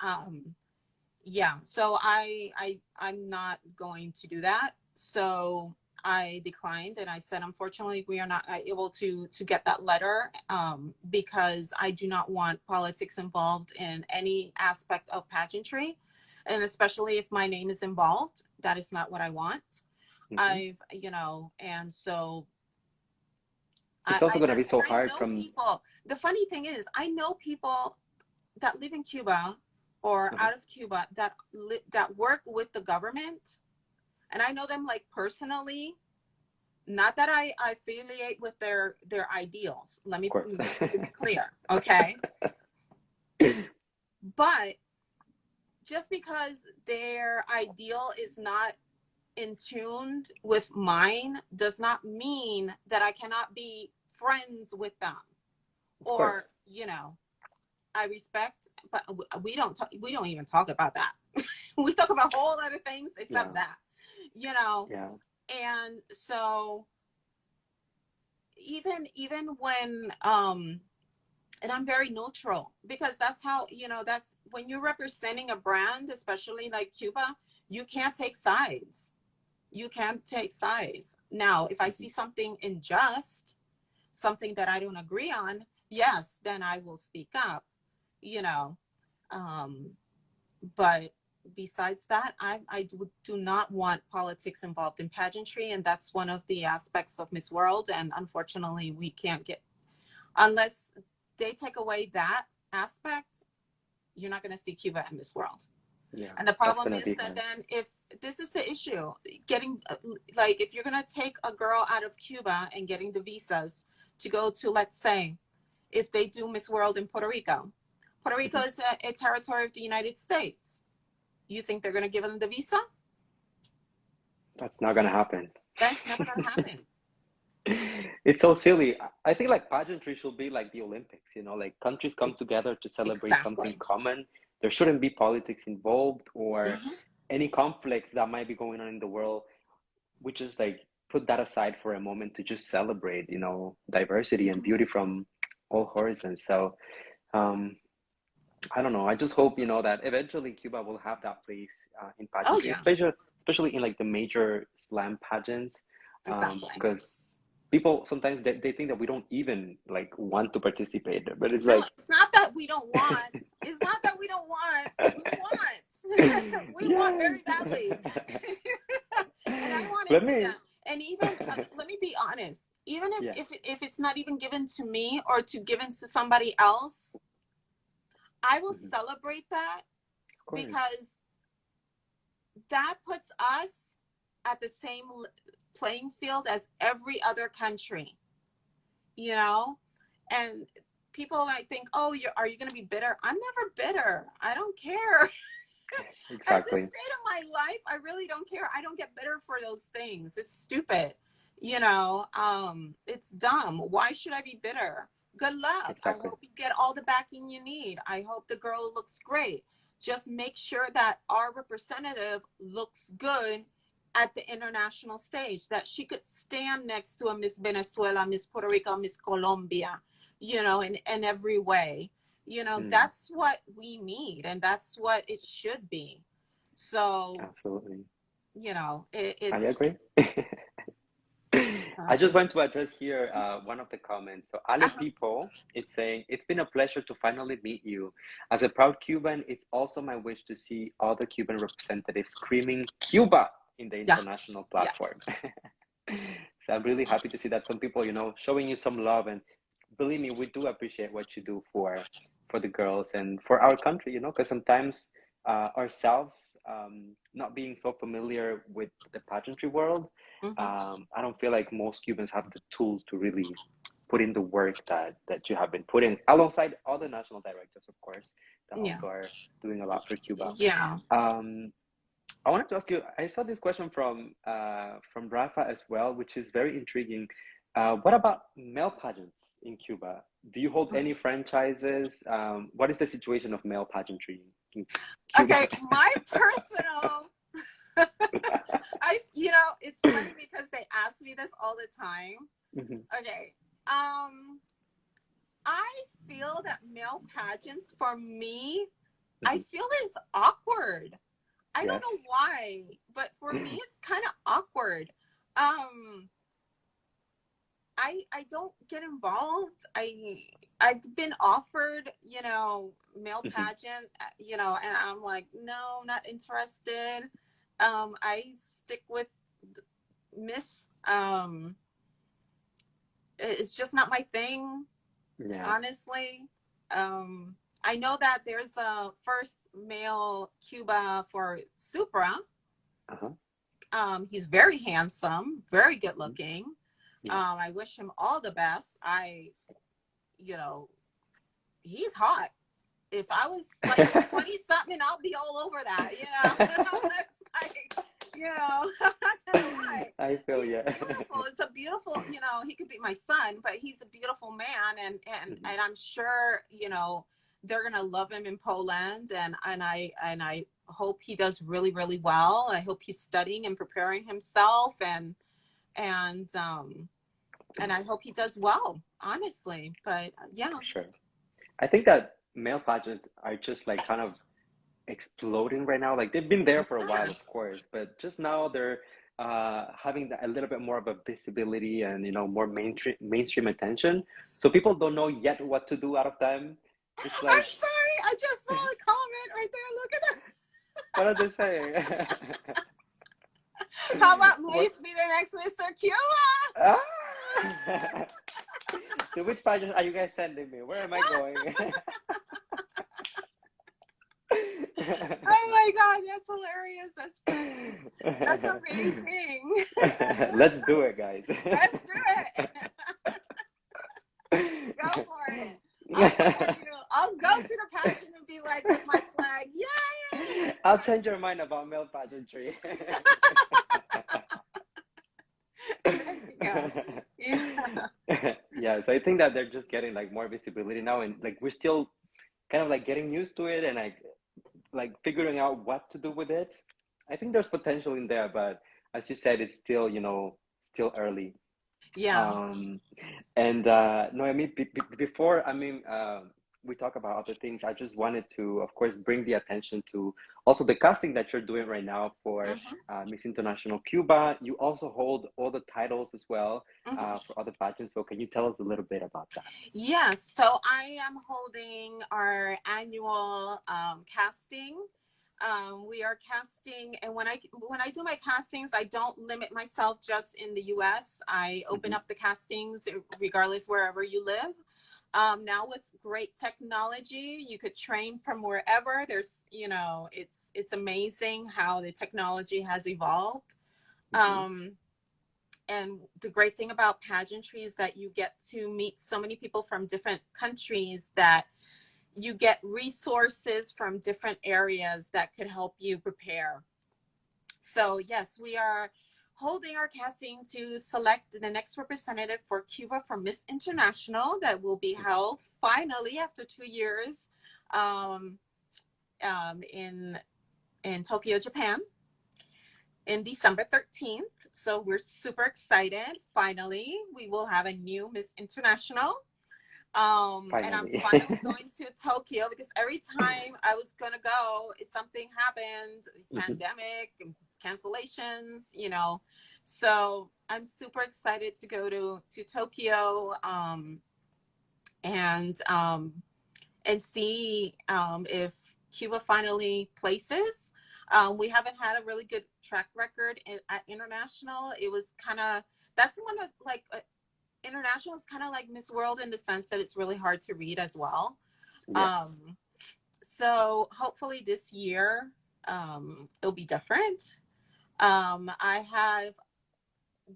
yeah, so I'm not going to do that. So I declined, and I said, unfortunately, we are not able to get that letter, because I do not want politics involved in any aspect of pageantry, and especially if my name is involved. That is not what I want. And so it's also going to be so I hard know from people. The funny thing is, I know people that live in Cuba or out of Cuba that work with the government, and I know them like personally. Not that I affiliate with their ideals. Let me be clear, okay? But just because their ideal is not in tune with mine does not mean that I cannot be friends with them. Or, I respect, but we don't even talk about that. We talk about whole other things except that, And so even when and I'm very neutral, because that's how, that's when you're representing a brand, especially like Cuba, you can't take sides. You can't take sides. Now, if I see something unjust, something that I don't agree on, yes, then I will speak up, but besides that, I do not want politics involved in pageantry, and that's one of the aspects of Miss World. And unfortunately, we can't get, unless they take away that aspect, you're not going to see Cuba in Miss World. Yeah, and the problem is that then, if this is the issue, getting like, if you're going to take a girl out of Cuba and getting the visas to go to, let's say, if they do Miss World in Puerto Rico is a territory of the United States. You think they're going to give them the visa? That's not going to happen. That's never going to happen. It's so silly. I think like pageantry should be like the Olympics, like countries come together to celebrate something common. There shouldn't be politics involved or any conflicts that might be going on in the world. We just like put that aside for a moment to just celebrate, diversity and beauty from all horizons. So I don't know. I just hope, that eventually Cuba will have that place in pageantry, especially in like the major slam pageants, because people sometimes they think that we don't even like want to participate, but it's like, it's not that we don't want. It's not that we don't want. We want. We want very badly. And I want to see that. And even let me be honest. Even if it's not even given to me or given to somebody else, I will celebrate that, because that puts us at the same playing field as every other country, and people might think, oh, are you going to be bitter? I'm never bitter. I don't care. Exactly. At this state of my life, I really don't care. I don't get bitter for those things. It's stupid. It's dumb. Why should I be bitter? Good luck. Exactly. I hope you get all the backing you need. I hope the girl looks great. Just make sure that our representative looks good at the international stage, that she could stand next to a Miss Venezuela, Miss Puerto Rico, Miss Colombia, in every way. That's what we need, and that's what it should be. So absolutely, it's, I agree. I just want to address here one of the comments. So Ale People, it's saying, it's been a pleasure to finally meet you. As a proud Cuban, it's also my wish to see other Cuban representatives screaming Cuba in the international platform. So I'm really happy to see that some people, showing you some love, and believe me, we do appreciate what you do for the girls and for our country, because sometimes ourselves, not being so familiar with the pageantry world, I don't feel like most Cubans have the tools to really put in the work that you have been putting alongside other national directors, of course, that also are doing a lot for Cuba. I wanted to ask you, I saw this question from Rafa as well, which is very intriguing. What about male pageants in Cuba? Do you hold any franchises? What is the situation of male pageantry in Cuba? Okay, my personal, it's funny because they ask me this all the time. Mhm, Okay, I feel that male pageants for me, I mhm. feel it's awkward. I don't Yes. know why, but for me, it's kind of awkward. Um, I don't get involved. I've been offered, male Mhm, pageant, and I'm like, no, not interested. I stick with Miss. It's just not my thing, yeah. honestly. I know that there's a first male Cuba for Supra. Uh-huh. He's very handsome, very good Mhm. looking. Yeah. I wish him all the best. You know, he's hot. If I was like 20 something, I'll be all over that, It's like, I'm not gonna lie. I feel He's yeah. beautiful. It's a beautiful, he could be my son, but he's a beautiful man, Mhm. and I'm sure, they're gonna love him in Poland, and I hope he does really, really well. I hope he's studying and preparing himself, and I hope he does well, honestly. But yeah. For sure. I think that male pageants are just like kind of exploding right now. Like they've been there for a while, of Yes. course, but just now they're having a little bit more of a visibility and more mainstream attention. So people don't know yet what to do out of them. It's I'm like, sorry. I just saw a comment right there. Look at what are they saying? that. How about What? Luis be the next Mr. Cuba? Ah! To which pageant are you guys sending me? Where am I going? Oh my God, that's hilarious. That's funny. That's amazing. Let's do it, guys. Let's do it. Go for it. I'll support you. I'll go to the pageant and be like with my flag. Yay! I'll change your mind about male pageantry. There you go. Yeah. Yeah, so I think that they're just getting like more visibility now, and like we're still kind of like getting used to it and like figuring out what to do with it. I think there's potential in there, but as you said, it's still, still early. Yeah. Um, and no, I mean, before, I mean, we talk about other things. I just wanted to, of course, bring the attention to also the casting that you're doing right now for Hmm. Miss International Cuba. You also hold all the titles as well Hmm. for other pageants. So can you tell us a little bit about that? Yes, so I am holding our annual casting. We are casting, and when I do my castings, I don't limit myself just in the U.S. I open Hmm. up the castings regardless wherever you live. Now with great technology, you could train from wherever. It's amazing how the technology has evolved. Hmm. Um, and the great thing about pageantry is that you get to meet so many people from different countries, that you get resources from different areas that could help you prepare. So yes, we are holding our casting to select the next representative for Cuba for Miss International, that will be held finally after 2 years, um, in Tokyo, Japan, in December 13th. So we're super excited. Finally, we will have a new Miss International. And I'm Finally. finally going to Tokyo, because every time I was gonna go, something happened, Hmm. pandemic, cancellations. So I'm super excited to go to Tokyo, and see if Cuba finally places. We haven't had a really good track record at international. It was kind of, that's one of like international is kind of like Miss World in the sense that it's really hard to read as well. Yes. Um, so hopefully this year it'll be different. I have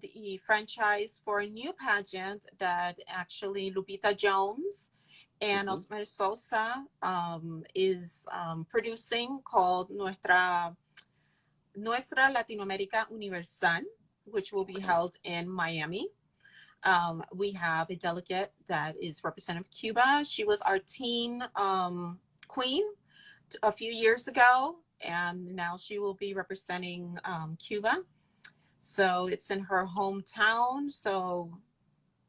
the franchise for a new pageant that actually Lupita Jones and Hmm. Osmer Sosa is producing, called Nuestra Latinoamérica Universal, which will be Okay. held in Miami. We have a delegate that is Representative Cuba. She was our teen queen a few years ago, and now she will be representing Cuba. So it's in her hometown. So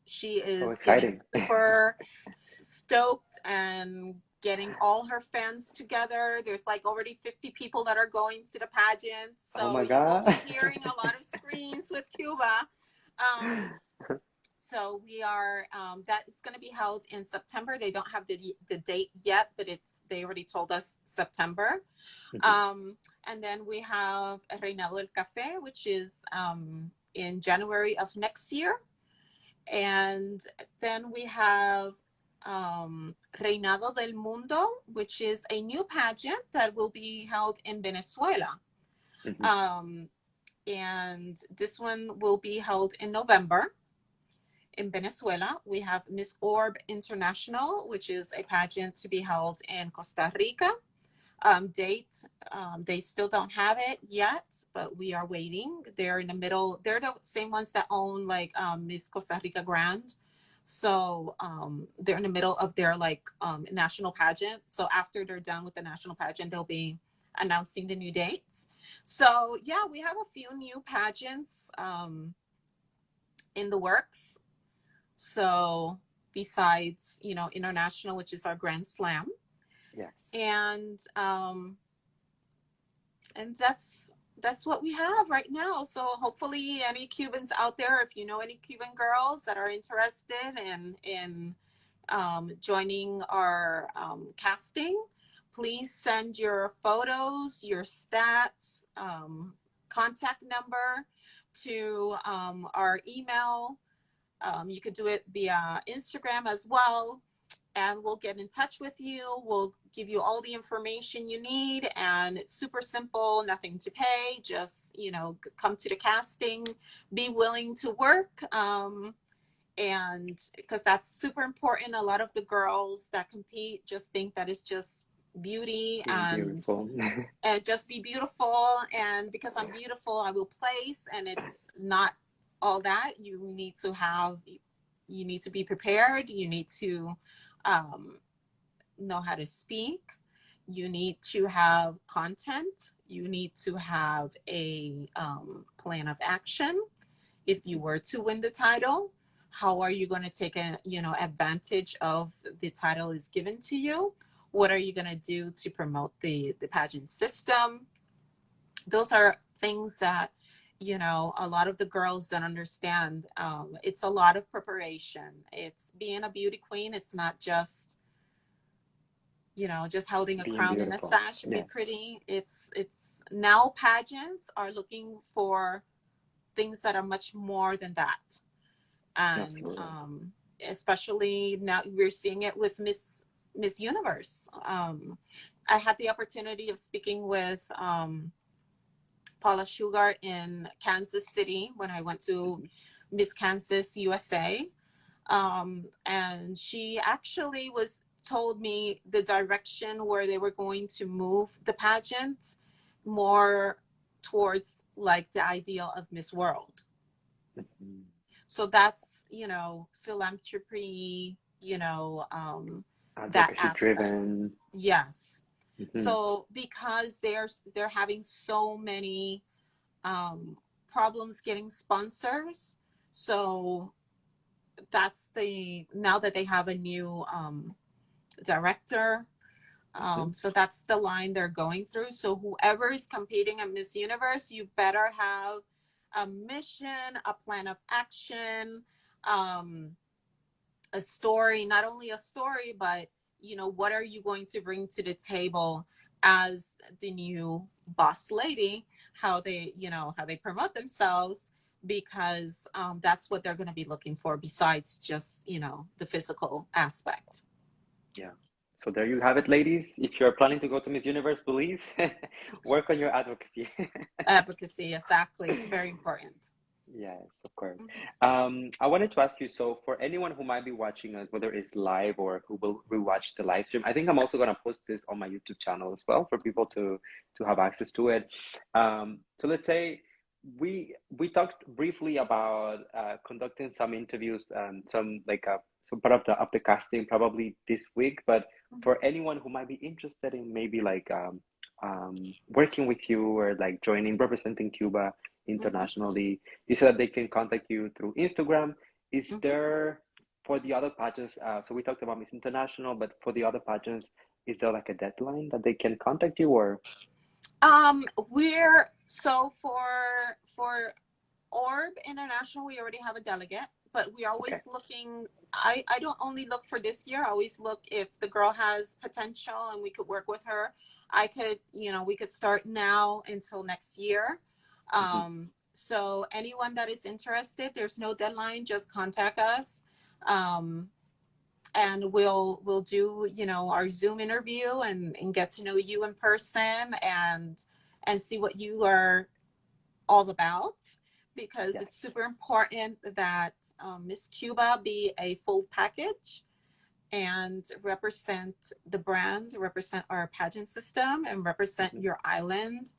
she So is getting exciting. super stoked and getting all her fans together. There's like already 50 people that are going to the pageant. Oh So my you will be God. hearing a lot of screams with Cuba. So we are, that is going to be held in September. They don't have the date yet, but they already told us September. And then we have Reinado del Café, which is in January of next year. And then we have Reinado del Mundo, which is a new pageant that will be held in Venezuela. And this one will be held in November in Venezuela. We have Miss Orb International, which is a pageant to be held in Costa Rica. Date, they still don't have it yet, but we are waiting. They're in the middle. They're the same ones that own like Miss Costa Rica Grand. So they're in the middle of their like national pageant. So after they're done with the national pageant, they'll be announcing the new dates. So yeah, we have a few new pageants in the works. So besides, you know, international, which is our Grand Slam. Yes. And that's what we have right now. So hopefully any Cubans out there, if you know any Cuban girls that are interested in joining our casting, please send your photos, your stats, contact number to our email. You could do it via Instagram as well, and we'll get in touch with you. We'll give you all the information you need, and it's super simple, nothing to pay. Just, you know, come to the casting, be willing to work, and because that's super important. A lot of the girls that compete just think that it's just beauty and just be beautiful, and because I'm beautiful I will place, and it's not all that. You need to be prepared. You need to know how to speak. You need to have content. You need to have a plan of action. If you were to win the title, how are you going to take advantage of the title is given to you? What are you going to do to promote the pageant system? Those are things that, you know, a lot of the girls don't understand. It's a lot of preparation. It's being a beauty queen. It's not just, you know, just holding a crown and a sash and be pretty. It's now pageants are looking for things that are much more than that. And especially now we're seeing it with Miss Universe. I had the opportunity of speaking with Paula Sugar in Kansas City when I went to Miss Kansas USA. And she actually told me the direction where they were going to move the pageant more towards like the ideal of Miss World. So that's, you know, philanthropy, you know, that aspect. Driven. Yes. So because they're having so many problems getting sponsors, so that's now that they have a new director, so that's the line they're going through. So whoever is competing at Miss Universe, you better have a mission, a plan of action, a story, not only a story, but, you know, what are you going to bring to the table as the new boss lady, how they promote themselves, because that's what they're going to be looking for besides just, you know, the physical aspect. Yeah. So there you have it, ladies. If you're planning to go to Miss Universe, please work on your advocacy. Advocacy, exactly. It's very important. Yes, of course. I wanted to ask you, so for anyone who might be watching us, whether it's live or who will rewatch the live stream, I think I'm also going to post this on my YouTube channel as well for people to have access to it. So let's say we talked briefly about conducting some interviews, some part of the casting probably this week. But for anyone who might be interested in maybe like working with you or like joining representing Cuba internationally, you said that they can contact you through Instagram. Is there for the other pageants? So we talked about Miss International, but for the other pageants, is there like a deadline that they can contact you or? We're so for Orb International, we already have a delegate, but we're always looking. I don't only look for this year. I always look if the girl has potential and we could work with her. I could, we could start now until next year. So anyone that is interested, there's no deadline. Just contact us. And we'll do, our Zoom interview and get to know you in person and see what you are all about, because it's super important that Miss Cuba be a full package and represent the brand, represent our pageant system, and represent your island.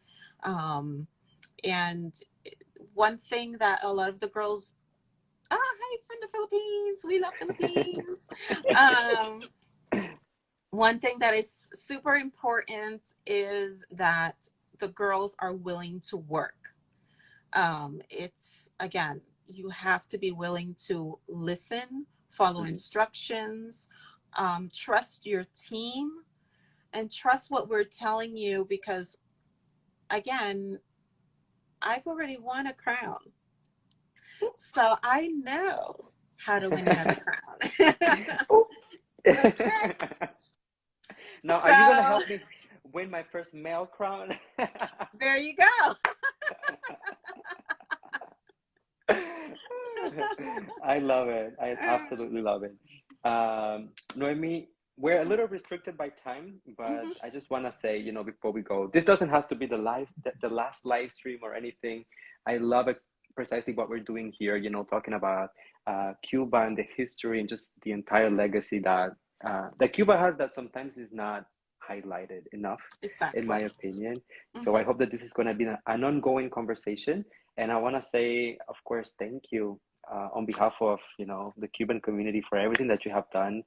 And one thing that a lot of the girls, hi from the Philippines, we love Philippines. One thing that is super important is that the girls are willing to work. It's, again, you have to be willing to listen, follow instructions, trust your team, and trust what we're telling you, because, again, I've already won a crown. So I know how to win another crown. Now, are you going to help me win my first male crown? There you go. I love it. I absolutely love it. Noemi, we're a little restricted by time, but I just want to say, before we go, this doesn't have to be the last live stream or anything. I love it. Precisely what we're doing here, talking about Cuba and the history and just the entire legacy that Cuba has that sometimes is not highlighted enough, in my opinion. So I hope that this is going to be an ongoing conversation. And I want to say, of course, thank you on behalf of, the Cuban community for everything that you have done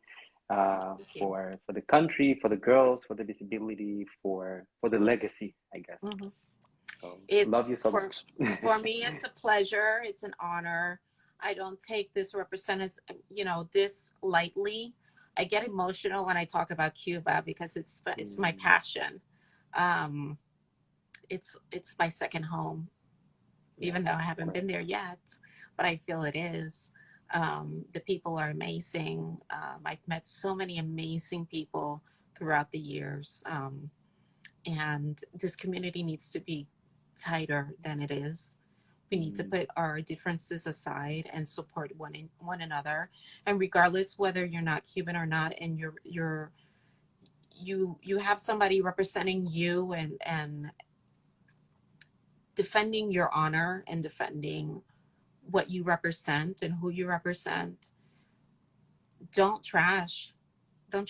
for the country, for the girls, for the visibility, for the legacy, I guess. So, love you so much. For me, it's a pleasure. It's an honor. I don't take this this lightly. I get emotional when I talk about Cuba because it's my passion. It's my second home, even though I haven't been there yet, but I feel it is. The people are amazing. I've met so many amazing people throughout the years. And this community needs to be tighter than it is. We need to put our differences aside and support one another. And regardless whether you're not Cuban or not, and you have somebody representing you and defending your honor and defending what you represent and who you represent, don't trash them,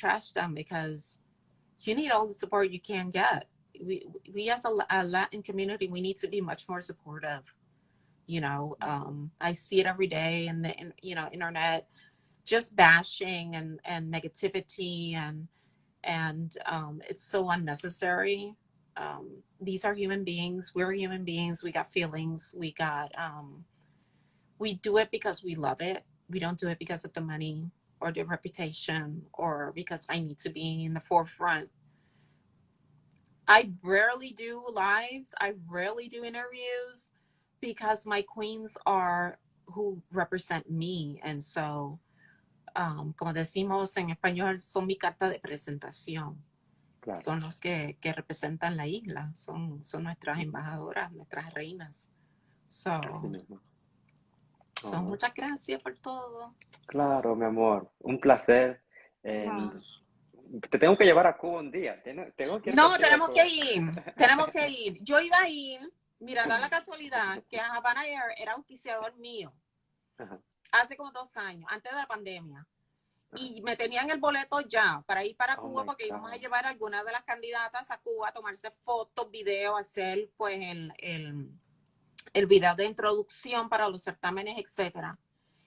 because you need all the support you can get. We as a Latin community, we need to be much more supportive. I see it every day in the internet, just bashing and negativity and it's so unnecessary. These are human beings. We're human beings. We got feelings. We do it because we love it. We don't do it because of the money or the reputation or because I need to be in the forefront. I rarely do lives. I rarely do interviews because my queens are who represent me. And so, como decimos en español, son mi carta de presentación. Claro. Son los que representan la isla. Son nuestras embajadoras, nuestras reinas. So, muchas gracias por todo. Claro, mi amor. Un placer. Te tengo que llevar a Cuba un día. Tenemos que ir. Yo iba a ir, mira, da la casualidad que Havana Air era auspiciador mío. Hace como 2 años, antes de la pandemia. Y me tenían el boleto ya para ir para Cuba porque íbamos a llevar a algunas de las candidatas a Cuba a tomarse fotos, videos, hacer pues el video de introducción para los certámenes, etcétera.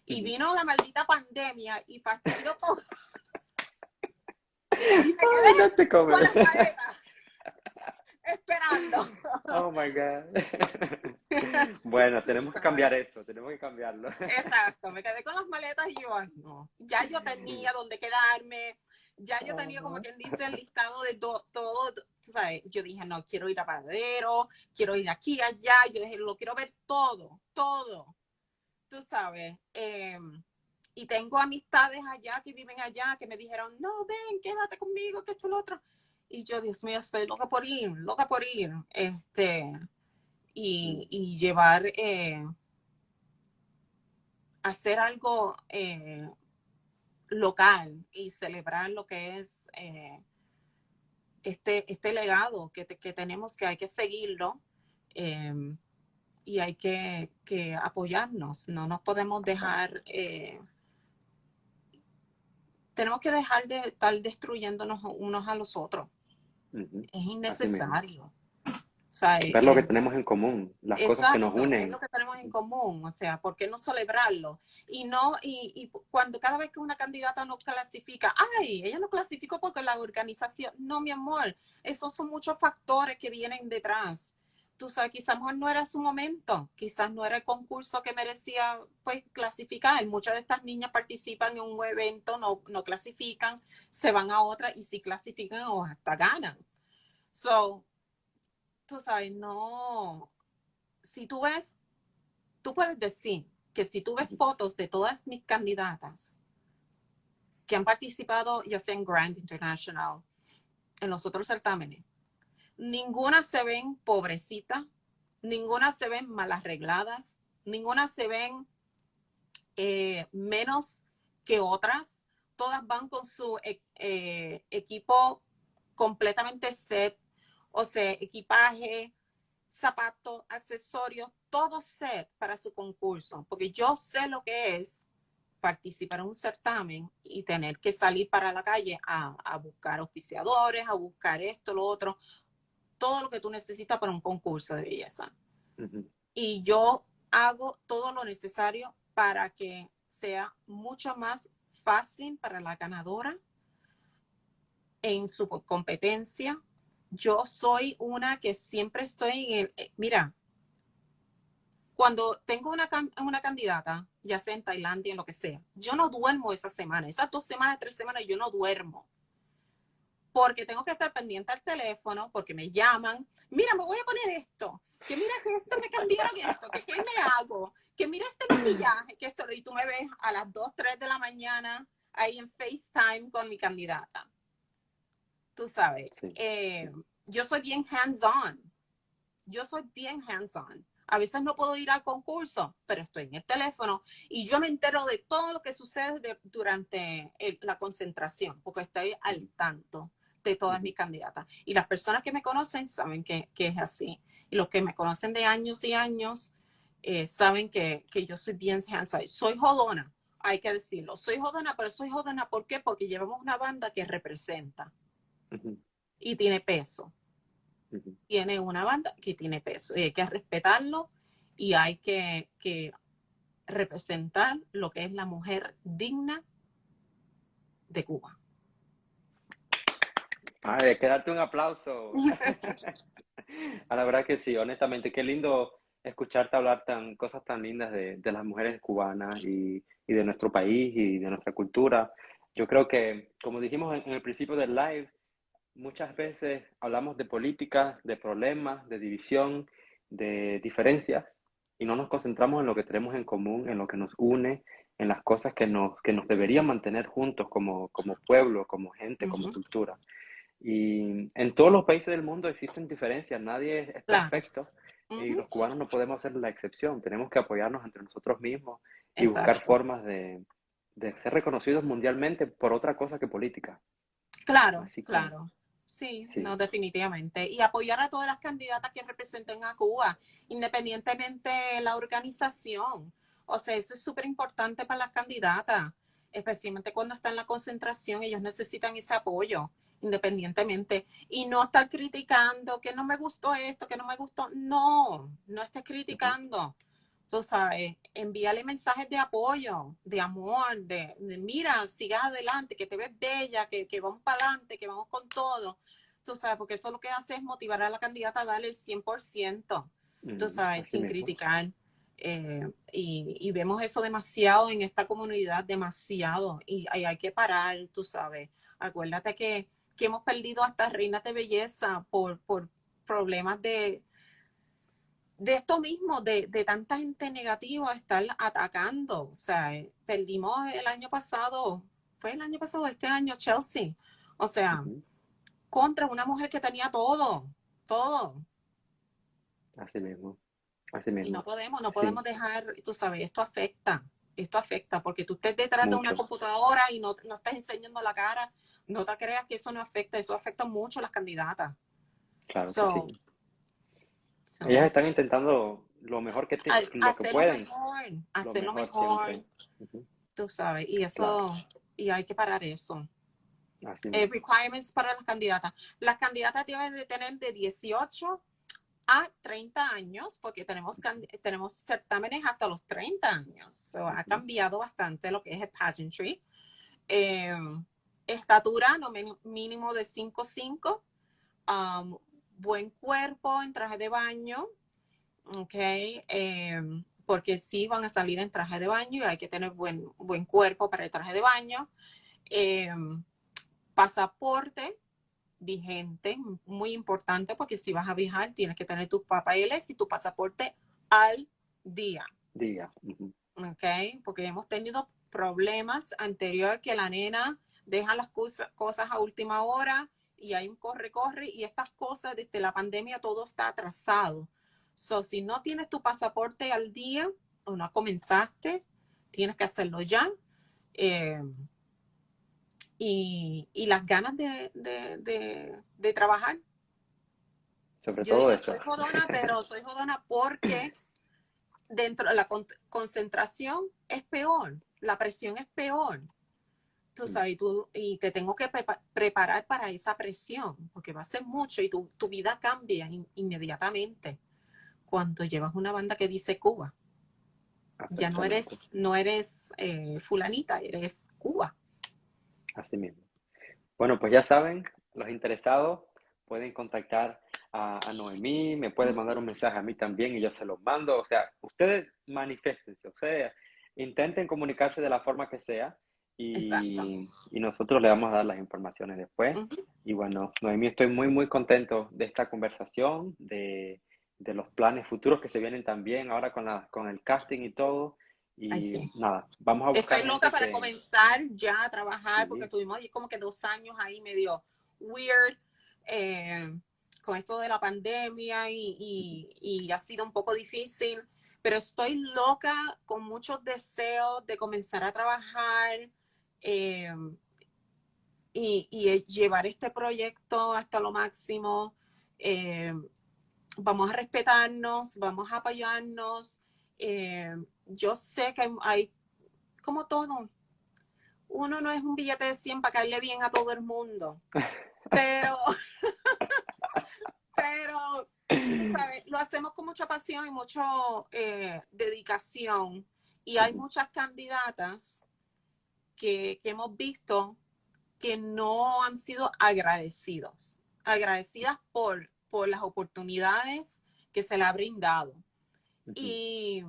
Y vino la maldita pandemia y fastidió todo. Y me Ay, no quedé te con comes. las maletas esperando. Oh my God. Bueno, tenemos que cambiar eso, tenemos que cambiarlo. Exacto, me quedé con las maletas y yo, ay, no. Ya yo tenía dónde quedarme, ya yo tenía, como quien dice, el listado de todo, tú sabes. Yo dije, no, quiero ir a Paradero, quiero ir aquí, allá. Yo dije, lo quiero ver todo, tú sabes. Y tengo amistades allá que viven allá que me dijeron, no, ven, quédate conmigo, que esto, lo otro. Y yo, Dios mío, estoy loca por ir. Y llevar, hacer algo local y celebrar lo que es este legado que tenemos, que hay que seguirlo. Y hay que apoyarnos, no nos podemos dejar, tenemos que dejar de estar destruyéndonos unos a los otros. Es Así mismo. innecesario. O sea, Ver lo que tenemos en común, las cosas que nos exacto, es unen. lo que tenemos en común, o sea, ¿por qué no celebrarlo? Y cuando cada vez que una candidata no clasifica, ay, ella no clasificó porque la organización, no, mi amor, esos son muchos factores que vienen detrás. Tú sabes, quizás no era su momento, quizás no era el concurso que merecía, pues, clasificar. Muchas de estas niñas participan en un evento, no clasifican, se van a otra y si clasifican o hasta ganan. So, tú sabes, no, si tú ves, tú puedes decir que si tú ves fotos de todas mis candidatas que han participado, ya sea en Grand International, en los otros certámenes, ninguna se ven pobrecita, ninguna se ven mal arregladas, ninguna se ven menos que otras. Todas van con su equipo completamente set, o sea, equipaje, zapatos, accesorios, todo set para su concurso, porque yo sé lo que es participar en un certamen y tener que salir para la calle a buscar auspiciadores, a buscar esto, lo otro, todo lo que tú necesitas para un concurso de belleza. Y yo hago todo lo necesario para que sea mucho más fácil para la ganadora en su competencia. Yo soy una que siempre estoy en el, mira, cuando tengo una candidata, ya sea en Tailandia, en lo que sea, yo no duermo esa semana, esas 2 semanas, 3 semanas, yo no duermo. Porque tengo que estar pendiente al teléfono, porque me llaman, mira, me voy a poner esto, que mira que esto me cambiaron esto, que qué me hago, que mira este maquillaje, que esto, y tú me ves a las 2, 3 de la mañana ahí en FaceTime con mi candidata. Tú sabes, Sí, sí. yo soy bien hands-on. A veces no puedo ir al concurso, pero estoy en el teléfono y yo me entero de todo lo que sucede durante la concentración, porque estoy al tanto de todas mis candidatas. Y las personas que me conocen saben que es así. Y los que me conocen de años y años saben que yo soy bien hands-on. Soy jodona, hay que decirlo. Soy jodona, pero soy jodona, ¿por qué? Porque llevamos una banda que representa y tiene peso. Tiene una banda que tiene peso y hay que respetarlo y hay que representar lo que es la mujer digna de Cuba. Ay, hay que darte un aplauso. A la verdad que sí, honestamente, qué lindo escucharte hablar cosas tan lindas de las mujeres cubanas y de nuestro país y de nuestra cultura. Yo creo que, como dijimos en el principio del live, muchas veces hablamos de política, de problemas, de división, de diferencias, y no nos concentramos en lo que tenemos en común, en lo que nos une, en las cosas que nos deberían mantener juntos como pueblo, como gente, como cultura. Y en todos los países del mundo existen diferencias, nadie es Claro. perfecto y los cubanos no podemos ser la excepción, tenemos que apoyarnos entre nosotros mismos y buscar Exacto. formas de ser reconocidos mundialmente por otra cosa que política. Claro, Así que claro. Sí, no, sí. definitivamente. Y apoyar a todas las candidatas que representen a Cuba, independientemente de la organización. O sea, eso es súper importante para las candidatas, especialmente cuando están en la concentración, ellos necesitan ese apoyo. independientemente. Y no estar criticando que no me gustó esto, que no me gustó. No, no estés criticando. Tú sabes, envíale mensajes de apoyo, de amor, de mira, siga adelante, que te ves bella, que vamos para adelante, que vamos con todo. Tú sabes, porque eso lo que hace es motivar a la candidata a darle el 100%, tú sabes, Así sin mismo. criticar. Y vemos eso demasiado en esta comunidad, demasiado. Y hay que parar, tú sabes. Acuérdate que hemos perdido hasta reinas de belleza por problemas de esto mismo, de tanta gente negativa estar atacando. O sea, perdimos el año pasado, fue el año pasado, este año, Chelsea. O sea, contra una mujer que tenía todo, todo. Así mismo. Así Y no mismo. podemos Sí, dejar, tú sabes, esto afecta, porque tú estés detrás de una mucho. computadora y no estás enseñando la cara, no te creas que eso no afecta, eso afecta mucho a las candidatas. Claro que sí. So, Ellas so están intentando lo mejor lo que pueden, lo hacerlo mejor mejor, siempre. Ujú. tú sabes, y Claro, eso, y hay que parar eso. así mismo. Requirements para las candidatas. Las candidatas deben de tener de 18 a 30 años, porque tenemos certámenes hasta los 30 años. So, ha cambiado bastante lo que es el pageantry. Estatura no mínimo de 5'5", buen cuerpo en traje de baño, ¿ok? Porque sí van a salir en traje de baño y hay que tener buen cuerpo para el traje de baño. Pasaporte vigente, muy importante, porque si vas a viajar tienes que tener tus papeles y tu pasaporte al día, Diga. ¿ok? Porque hemos tenido problemas anterior que la nena deja las cosas a última hora y hay un corre y estas cosas desde la pandemia todo está atrasado. So, si no tienes tu pasaporte al día o no comenzaste, tienes que hacerlo ya. Eh, y las ganas de trabajar. Sobre Yo todo digo, eso. soy jodona, pero soy jodona porque dentro de la concentración es peor, la presión es peor. Tú sabes, y te tengo que preparar para esa presión, porque va a ser mucho y tu vida cambia inmediatamente cuando llevas una banda que dice Cuba. Ya Exactamente. no eres fulanita, eres Cuba. Así mismo. Bueno, pues ya saben, los interesados pueden contactar a Noemí, me pueden mandar un mensaje a mí también y yo se los mando. O sea, ustedes manifiestense, o sea, intenten comunicarse de la forma que sea Exacto. y nosotros le vamos a dar las informaciones después. Y bueno, Noemí, estoy muy, muy contento de esta conversación, de los planes futuros que se vienen también ahora con el casting y todo. Ay, Y sí. nada, vamos a Estoy buscar loca gente para que comenzar ya a trabajar porque sí, tuvimos ahí como que 2 años ahí medio weird eh, con esto de la pandemia y ha sido un poco difícil, pero estoy loca con muchos deseos de comenzar a trabajar eh, y llevar este proyecto hasta lo máximo. Eh, Vamos a respetarnos, vamos a apoyarnos. Yo sé que hay como todo, uno no es un billete de 100 para caerle bien a todo el mundo, pero, pero, tú sabes, lo hacemos con mucha pasión y mucha dedicación. Y hay muchas candidatas que hemos visto que no han sido agradecidas por las oportunidades que se le ha brindado. Y,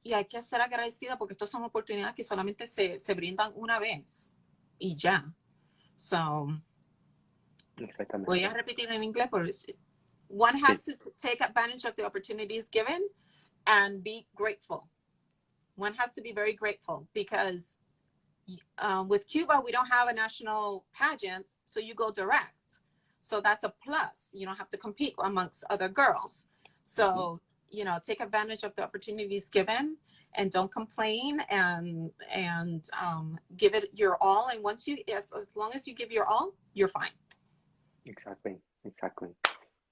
y hay que ser agradecida porque estas son oportunidades que solamente se brindan una vez y ya. So, voy a exactamente. repetir en inglés, pero one Sí, has to take advantage of the opportunities given and be grateful. One has to be very grateful because with Cuba, we don't have a national pageant, so you go direct. So that's a plus. You don't have to compete amongst other girls. So, take advantage of the opportunities given and don't complain and give it your all. And once as long as you give your all, you're fine. exactly, exactly.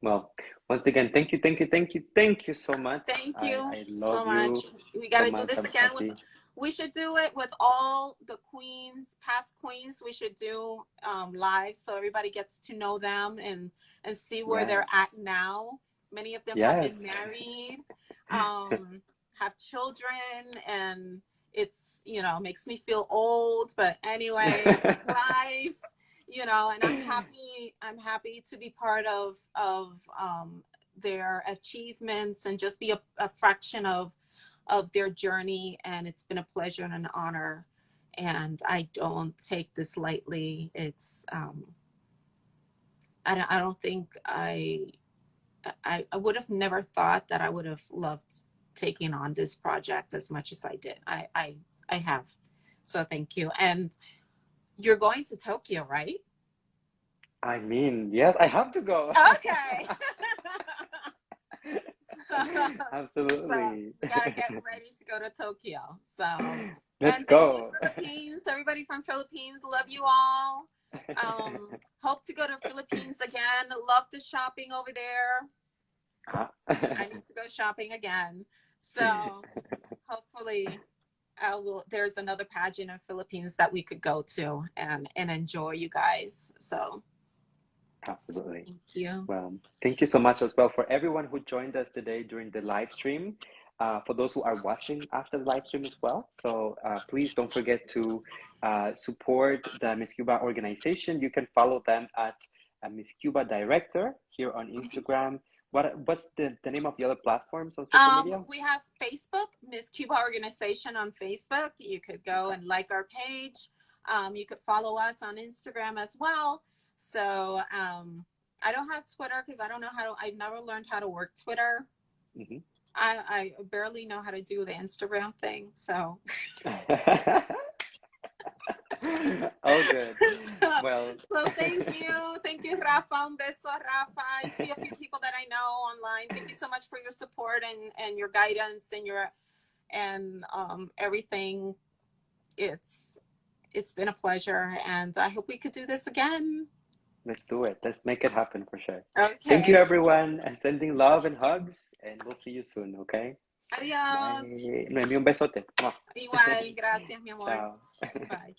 Well, once again, thank you, thank you, thank you, thank you so much. Thank you I so love much. you We got so to do much, this again Así. we should do it with all the queens, past queens. We should do live so everybody gets to know them and see where they're at Yes. now. Many of them have been Yes. married, have children, and it's, you know, makes me feel old, but anyway, it's life, you know, and I'm happy to be part of their achievements and just be a fraction of their journey. And it's been a pleasure and an honor, and I don't take this lightly. It's I don't think I would have never thought that I would have loved taking on this project as much as I did. I have. So thank you. And you're going to Tokyo, right? I mean, yes, I have to go. Okay. So Absolutely. we gotta get ready to go to Tokyo. So Let's and thank you, go. Philippines. Everybody from Philippines, love you all. Hope to go to Philippines again. Love the shopping over there. I need to go shopping again. So hopefully there's another pageant in Philippines that we could go to and enjoy, you guys. So Absolutely. thank you. Well, thank you so much as well for everyone who joined us today during the live stream. For those who are watching after the live stream as well. So please don't forget to support the Miss Cuba organization. You can follow them at Miss Cuba Director here on Instagram. What's the name of the other platforms on social media? We have Facebook, Miss Cuba Organization on Facebook. You could go and like our page. You could follow us on Instagram as well. So I don't have Twitter because I don't know I never learned how to work Twitter. Mm-hmm. I barely know how to do the Instagram thing. So. Oh, good. Well, so thank you, Rafa. Un beso, Rafa. I see a few people that I know online. Thank you so much for your support and your guidance and everything. It's been a pleasure, and I hope we could do this again. Let's do it. Let's make it happen for sure. Okay. Thank you, everyone, and sending love and hugs, and we'll see you soon, okay? Adiós. Bye. Noemí, un besote. Igual, gracias, mi amor. Ciao. Bye.